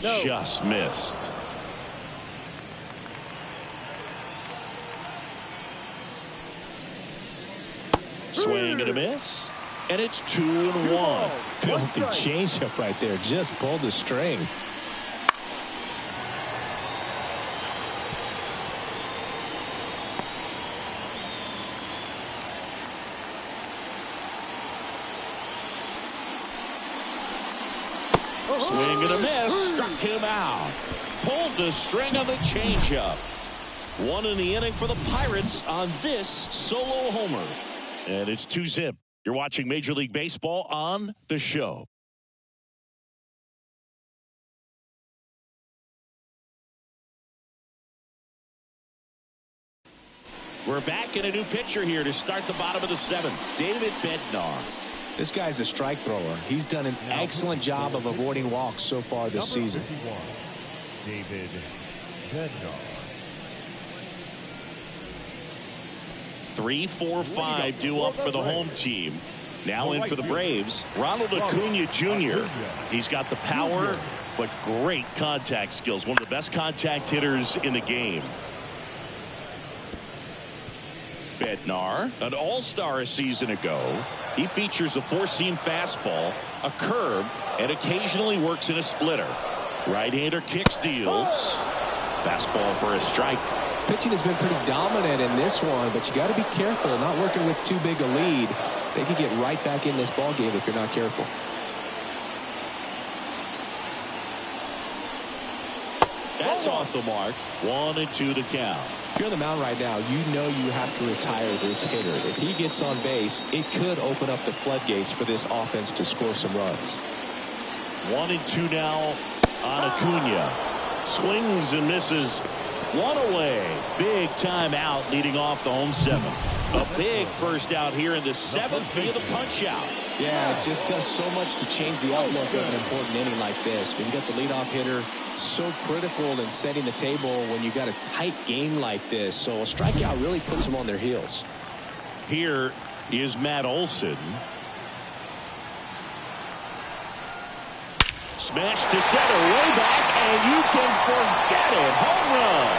No. Just missed. Swing and a miss. And it's 2-1. Filthy changeup right there. Just pulled the string. Swing and a miss. Struck him out. Pulled the string on the changeup. One in the inning for the Pirates on this solo homer. And it's 2-zip. You're watching Major League Baseball on the show. We're back in a new pitcher here to start the bottom of the seventh. David Bednar. This guy's a strike thrower. He's done an excellent job of avoiding walks so far this season. 51, David Bednar. 3, 4, 5 due up for the home team. Now in for the Braves, Ronald Acuna Jr. He's got the power, but great contact skills. One of the best contact hitters in the game. Bednar, an all-star a season ago. He features a four-seam fastball, a curve, and occasionally works in a splitter. Right-hander kicks, deals. Fastball for a strike. Pitching has been pretty dominant in this one, but you got to be careful. Not working with too big a lead. They could get right back in this ball game if you're not careful. That's off the mark. 1-2 to count. If you're on the mound right now, you know you have to retire this hitter. If he gets on base, it could open up the floodgates for this offense to score some runs. 1-2 now on Acuna. Swings and misses. One away. Big time out leading off the home seventh. A big first out here in the seventh via the punch out. Yeah, it just does so much to change the outlook of an important inning like this. When you got the leadoff hitter, so critical in setting the table when you got a tight game like this. So a strikeout really puts them on their heels. Here is Matt Olson. Smash to center, way back, and you can forget it. Home run.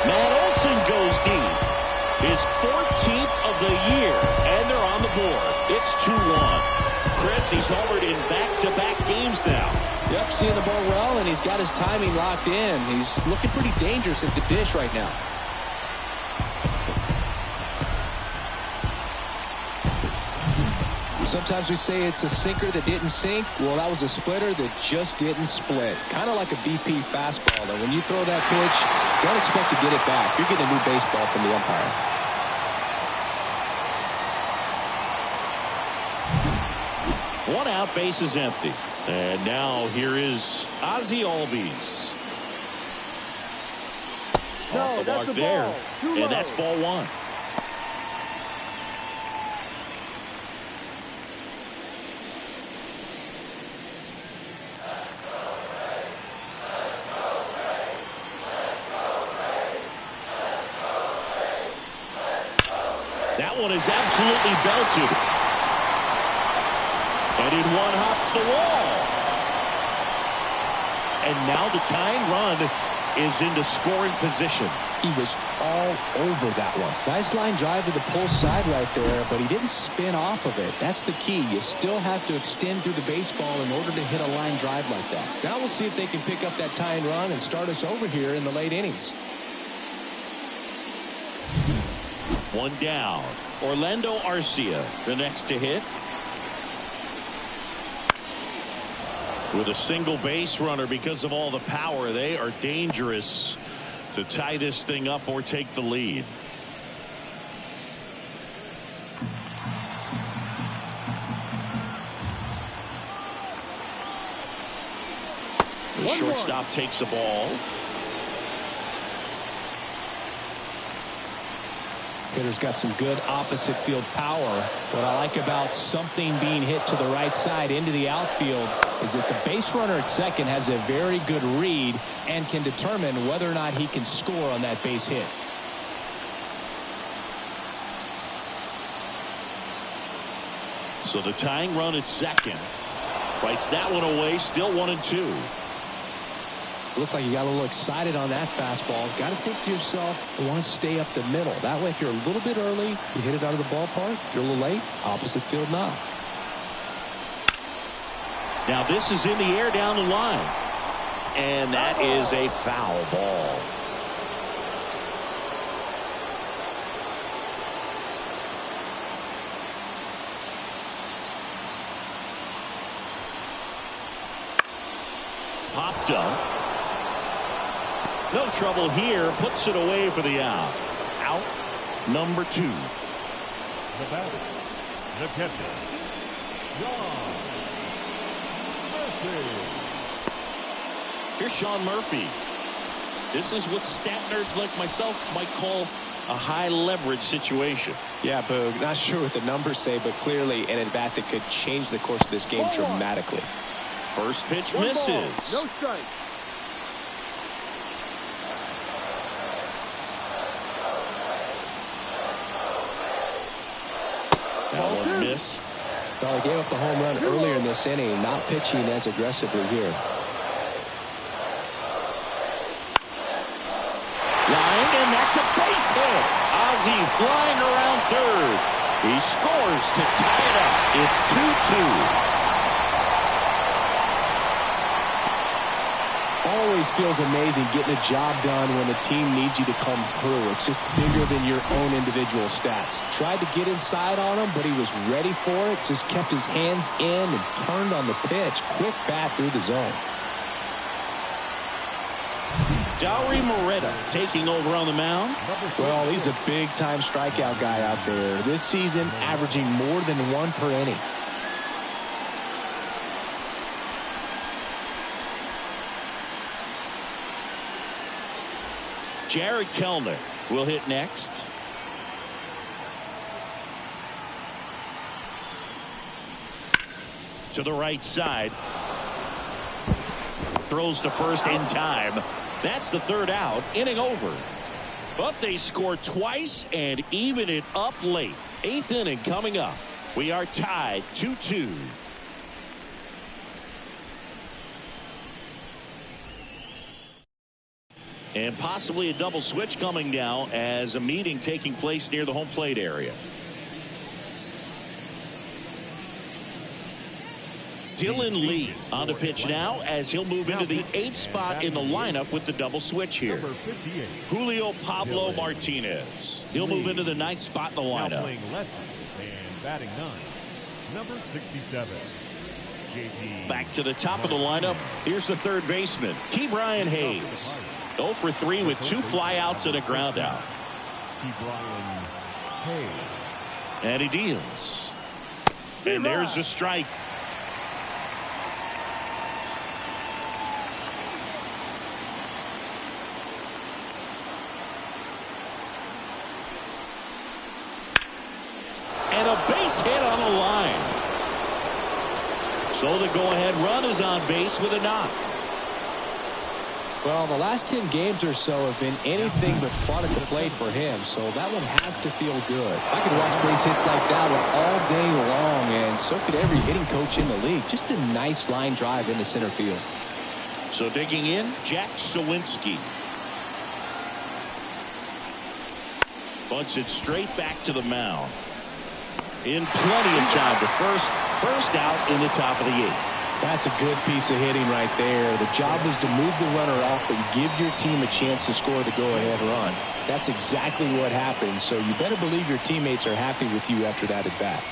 Matt Olson goes deep. His 14th of the year, and they're on the board. It's 2-1. Chris, he's homered in back-to-back games now. Yep, seeing the ball well, and he's got his timing locked in. He's looking pretty dangerous at the dish right now. Sometimes we say it's a sinker that didn't sink. Well, that was a splitter that just didn't split. Kind of like a BP fastball. And when you throw that pitch, don't expect to get it back. You're getting a new baseball from the umpire. One out, base is empty. And now here is Ozzie Albies. No, off the that's mark a there. ball. Too And low. that's ball one. That one is absolutely belted. And in one hops the wall. And now the tying run is into scoring position. He was all over that one. Nice line drive to the pull side right there, but he didn't spin off of it. That's the key. You still have to extend through the baseball in order to hit a line drive like that. Now we'll see if they can pick up that tying run and start us over here in the late innings. One down. Orlando Arcia, the next to hit. With a single base runner, because of all the power, they are dangerous to tie this thing up or take the lead. The shortstop takes a ball. Hitter's got some good opposite field power. What I like about something being hit to the right side into the outfield is that the base runner at second has a very good read and can determine whether or not he can score on that base hit. So the tying run at second. Fights that one away. Still 1-2. Looked like you got a little excited on that fastball. Got to think to yourself, I want to stay up the middle. That way, if you're a little bit early, you hit it out of the ballpark. If you're a little late, opposite field knock. Now this is in the air down the line. And that is a foul ball. Popped up. No trouble here. Puts it away for the out. Out number 2. The batter, the catcher, Sean Murphy. Here's Sean Murphy. This is what stat nerds like myself might call a high leverage situation. Yeah, Boog. Not sure what the numbers say, but clearly an at-bat that could change the course of this game dramatically. First pitch One misses. ball, no strike. That one missed. Well, he gave up the home run earlier in this inning, not pitching as aggressively here. Line, and that's a base hit. Ozzie flying around third. He scores to tie it up. It's 2-2. Always feels amazing getting a job done when the team needs you to come through. It's just bigger than your own individual stats. Tried to get inside on him, but he was ready for it. Just kept his hands in and turned on the pitch. Quick bat through the zone. Dauri Moreta taking over on the mound. Well, he's a big-time strikeout guy out there. This season, averaging more than 1 per inning. Jared Kellner will hit next. To the right side. Throws to first in time. That's the third out. Inning over. But they score twice and even it up late. 8th inning coming up. We are tied 2-2. And possibly a double switch coming now as a meeting taking place near the home plate area. Dylan Lee on the pitch now as he'll move into the 8th spot in the lineup with the double switch here. Julio Pablo Martinez. He'll move into the 9th spot in the lineup. Playing lefty and batting 9, number 67. Back to the top of the lineup. Here's the third baseman, Ke'Bryan Hayes. 0 for 3 with 2 flyouts and a ground out. And he deals. And there's a strike. And a base hit on the line. So the go-ahead run is on base with a knock. Well, the last 10 games or so have been anything but fun at the plate for him, so that one has to feel good. I could watch base hits like that one all day long, and so could every hitting coach in the league. Just a nice line drive into center field. So digging in, Jack Sawinski. Bunts it straight back to the mound. In plenty of time to first out in the top of the 8th. That's a good piece of hitting right there. The job was to move the runner off and give your team a chance to score the go-ahead run. That's exactly what happened, so you better believe your teammates are happy with you after that at bat.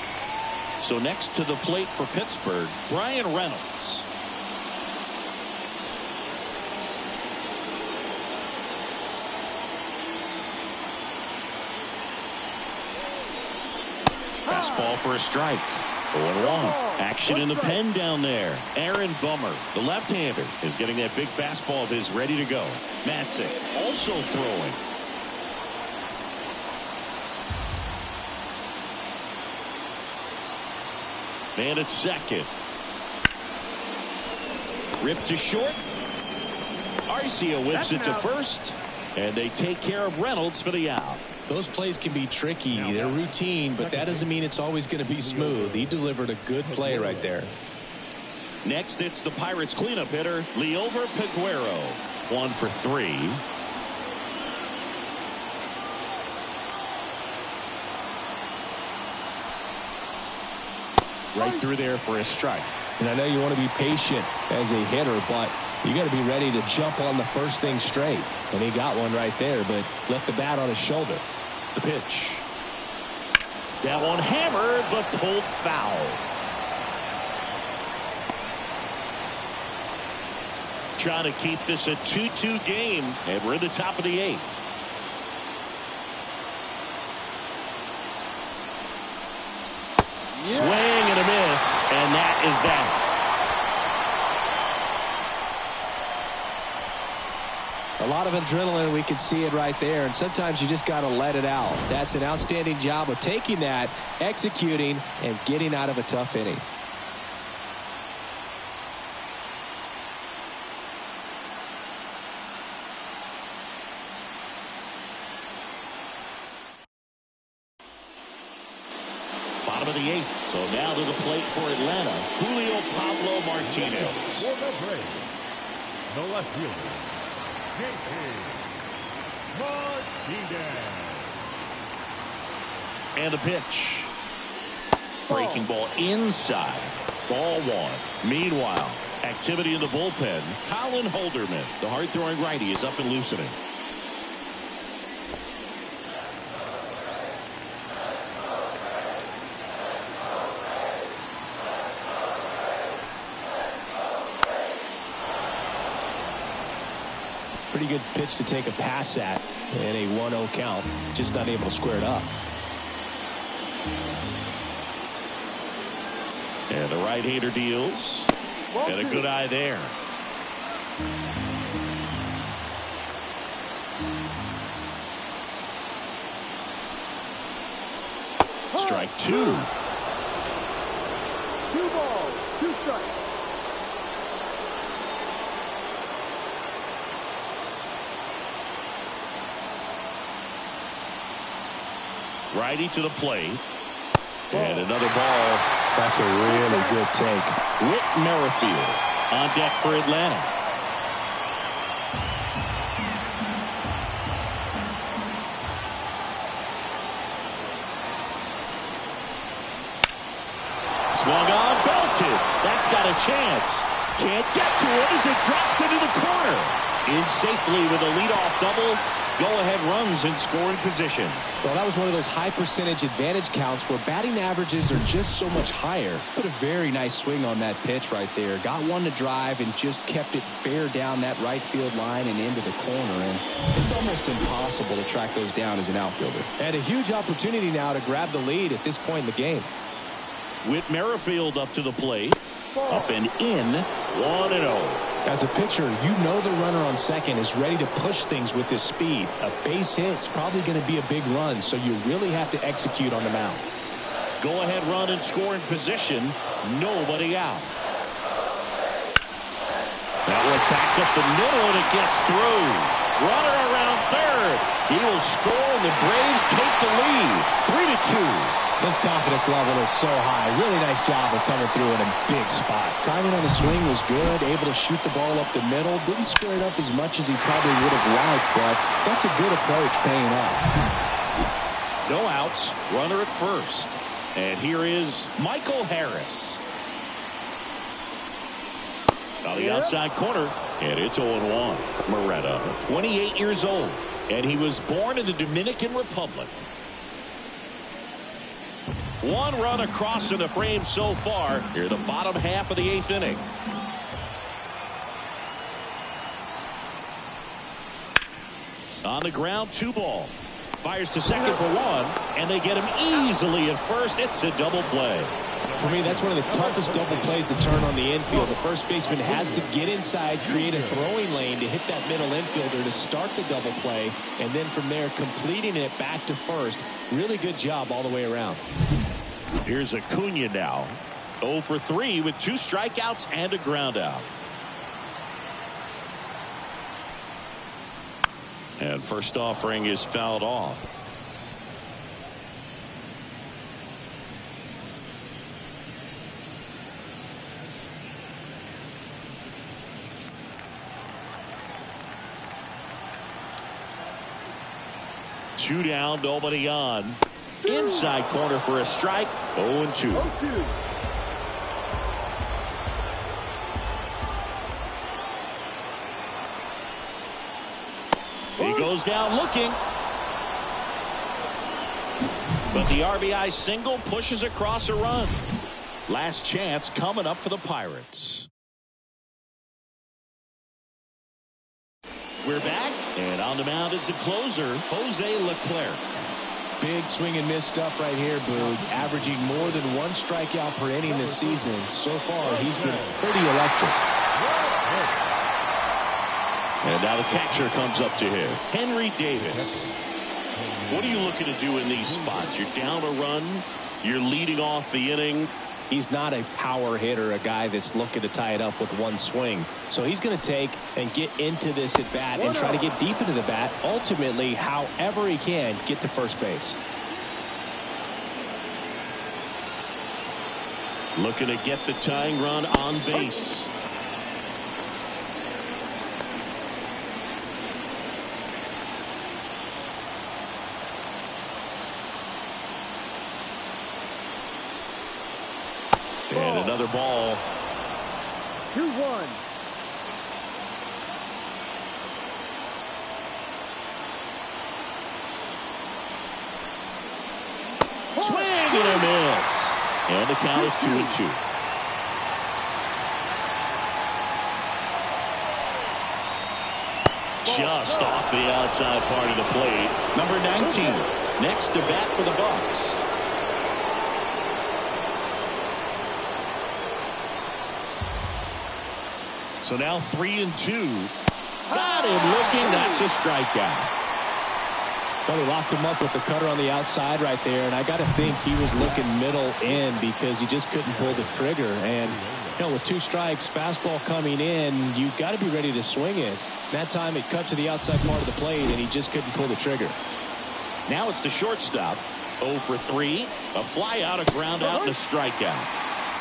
So next to the plate for Pittsburgh, Brian Reynolds. Fastball for a strike. 0-1. Action in the pen down there. Aaron Bummer, the left-hander, is getting that big fastball of his ready to go. Matzik also throwing. Man at second. Ripped to short. Arcia whips it to first. And they take care of Reynolds for the out. Those plays can be tricky. They're routine, but that doesn't mean it's always going to be smooth. He delivered a good play right there. Next, it's the Pirates cleanup hitter, Liover Peguero. 1 for 3. Right through there for a strike. And I know you want to be patient as a hitter, but you got to be ready to jump on the first thing straight. And he got one right there, but left the bat on his shoulder. The pitch. That one hammered, but pulled foul. Trying to keep this a 2-2 game, and we're in the top of the 8th. Swing and a miss, and that is that. A lot of adrenaline, we can see it right there, and sometimes you just got to let it out. That's an outstanding job of taking that, executing, and getting out of a tough inning. Bottom of the 8th. So now to the plate for Atlanta, Julio Pablo Martinez. For the Braves, the left fielder, Martinez. And a pitch. Breaking ball inside. Ball 1. Meanwhile, activity in the bullpen. Colin Holderman, the hard-throwing righty, is up and loosening. Pretty good pitch to take a pass at in a 1-0 count. Just not able to square it up. And the right-hander deals. And a good eye there. Strike 2. 2 balls, 2 strikes. Righty to the plate. And another ball. That's a really good take. Whit Merrifield on deck for Atlanta. Swung on, belted. That's got a chance. Can't get to it as it drops into the corner. In safely with a leadoff double. Go-ahead runs in scoring position. Well, that was one of those high percentage advantage counts where batting averages are just so much higher. Put a very nice swing on that pitch right there. Got one to drive and just kept it fair down that right field line and into the corner. And it's almost impossible to track those down as an outfielder. And a huge opportunity now to grab the lead at this point in the game. Whit Merrifield up to the plate. Up and in. 1-0. As a pitcher, you know the runner on second is ready to push things with his speed. A base hit's probably going to be a big run, so you really have to execute on the mound. Go-ahead run in scoring position. Nobody out. That one back up the middle, and it gets through. Runner around third. He will score, and the Braves take the lead. 3-2. This confidence level is so high. Really nice job of coming through in a big spot. Timing on the swing was good. Able to shoot the ball up the middle. Didn't square it up as much as he probably would have liked, but that's a good approach paying off. No outs. Runner at first. And here is Michael Harris. On the outside corner. And it's 0-1. Moretta, 28 years old. And he was born in the Dominican Republic. 1 run across in the frame so far. Here, the bottom half of the 8th inning. On the ground, 2 ball. Fires to second for 1, and they get him easily at first. It's a double play. For me, that's one of the toughest double plays to turn on the infield. The first baseman has to get inside, create a throwing lane to hit that middle infielder to start the double play, and then from there completing it back to first. Really good job all the way around. Here's Acuna now. 0 for 3 with 2 strikeouts and a ground out. And first offering is fouled off. 2 down, nobody on. Inside corner for a strike. 0-2. 0-2. He goes down looking. But the RBI single pushes across a run. Last chance coming up for the Pirates. We're back, and on the mound is the closer, Jose Leclerc. Big swing and miss stuff right here, Boog. Averaging more than 1 strikeout per inning this season. So far, he's been pretty electric. And now the catcher comes up to him, Henry Davis. What are you looking to do in these spots? You're down a run. You're leading off the inning. He's not a power hitter, a guy that's looking to tie it up with 1 swing. So he's going to take and get into this at bat and try to get deep into the bat. Ultimately, however he can, get to first base. Looking to get the tying run on base. And another ball. 2-1. Swing and a miss. And the count is 2-2. Just off the outside part of the plate. Number 19. Next to bat for the Bucks. So now 3-2. Got him looking. That's a strikeout. Well, he locked him up with the cutter on the outside right there, and I got to think he was looking middle in because he just couldn't pull the trigger. And you know, with 2 strikes, fastball coming in, you got to be ready to swing it. That time it cut to the outside part of the plate, and he just couldn't pull the trigger. Now it's the shortstop. 0 for 3. A fly out, a ground out, and a strikeout.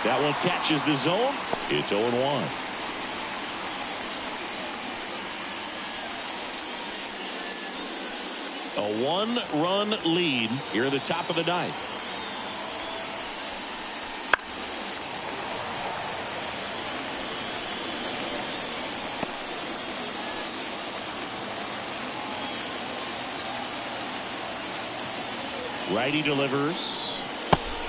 That one catches the zone. It's 0-1. A 1-run lead here at the top of the 9th. Righty delivers.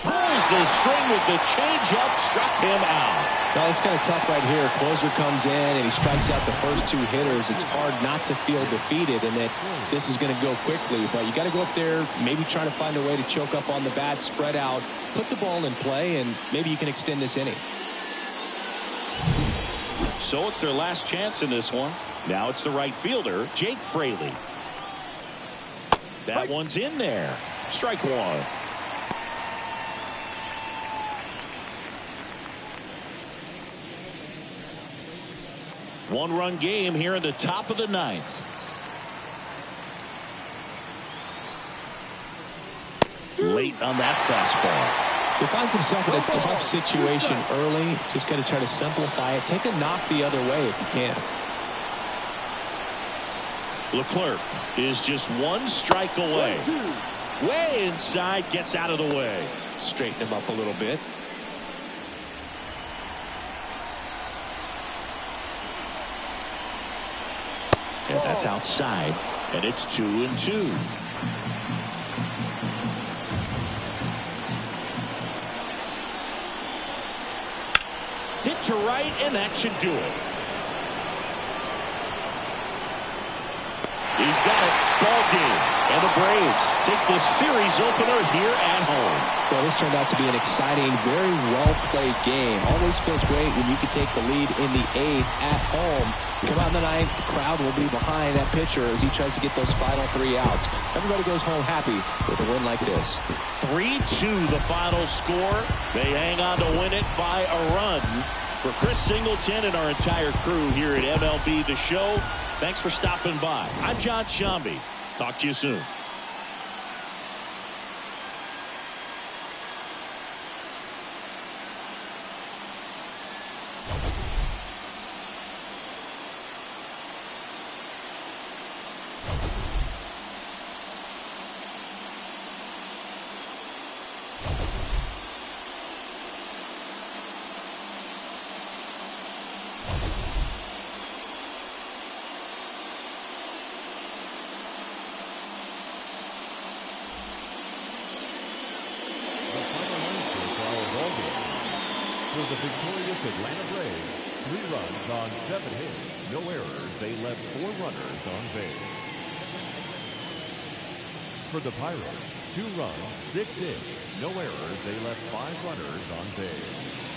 Pulls the string with the changeup, struck him out. Well, it's kind of tough right here. Closer comes in and he strikes out the first 2 hitters. It's hard not to feel defeated and that this is going to go quickly. But you got to go up there, maybe try to find a way to choke up on the bat, spread out, put the ball in play, and maybe you can extend this inning. So it's their last chance in this one. Now it's the right fielder, Jake Fraley. That one's in there. Strike 1. One-run game here in the top of the 9th. Late on that fastball. He finds himself in a tough situation early. Just got to try to simplify it. Take a knock the other way if you can. Leclerc is just 1 strike away. Way inside, gets out of the way. Straighten him up a little bit. And that's outside, and it's 2-2. Hit to right, and that should do it. He's got it. Ball game. And the Braves take the series opener here at home. Well, this turned out to be an exciting, very well-played game. Always feels great when you can take the lead in the 8th at home. Come out in the 9th, the crowd will be behind that pitcher as he tries to get those final 3 outs. Everybody goes home happy with a win like this. 3-2 the final score. They hang on to win it by a run. For Chris Singleton and our entire crew here at MLB The Show, thanks for stopping by. I'm John Shambi. Talk to you soon. the victorious Atlanta Braves, 3 runs on 7 hits, no errors. They left 4 runners on base. For the Pirates, 2 runs, 6 hits, no errors. They left 5 runners on base.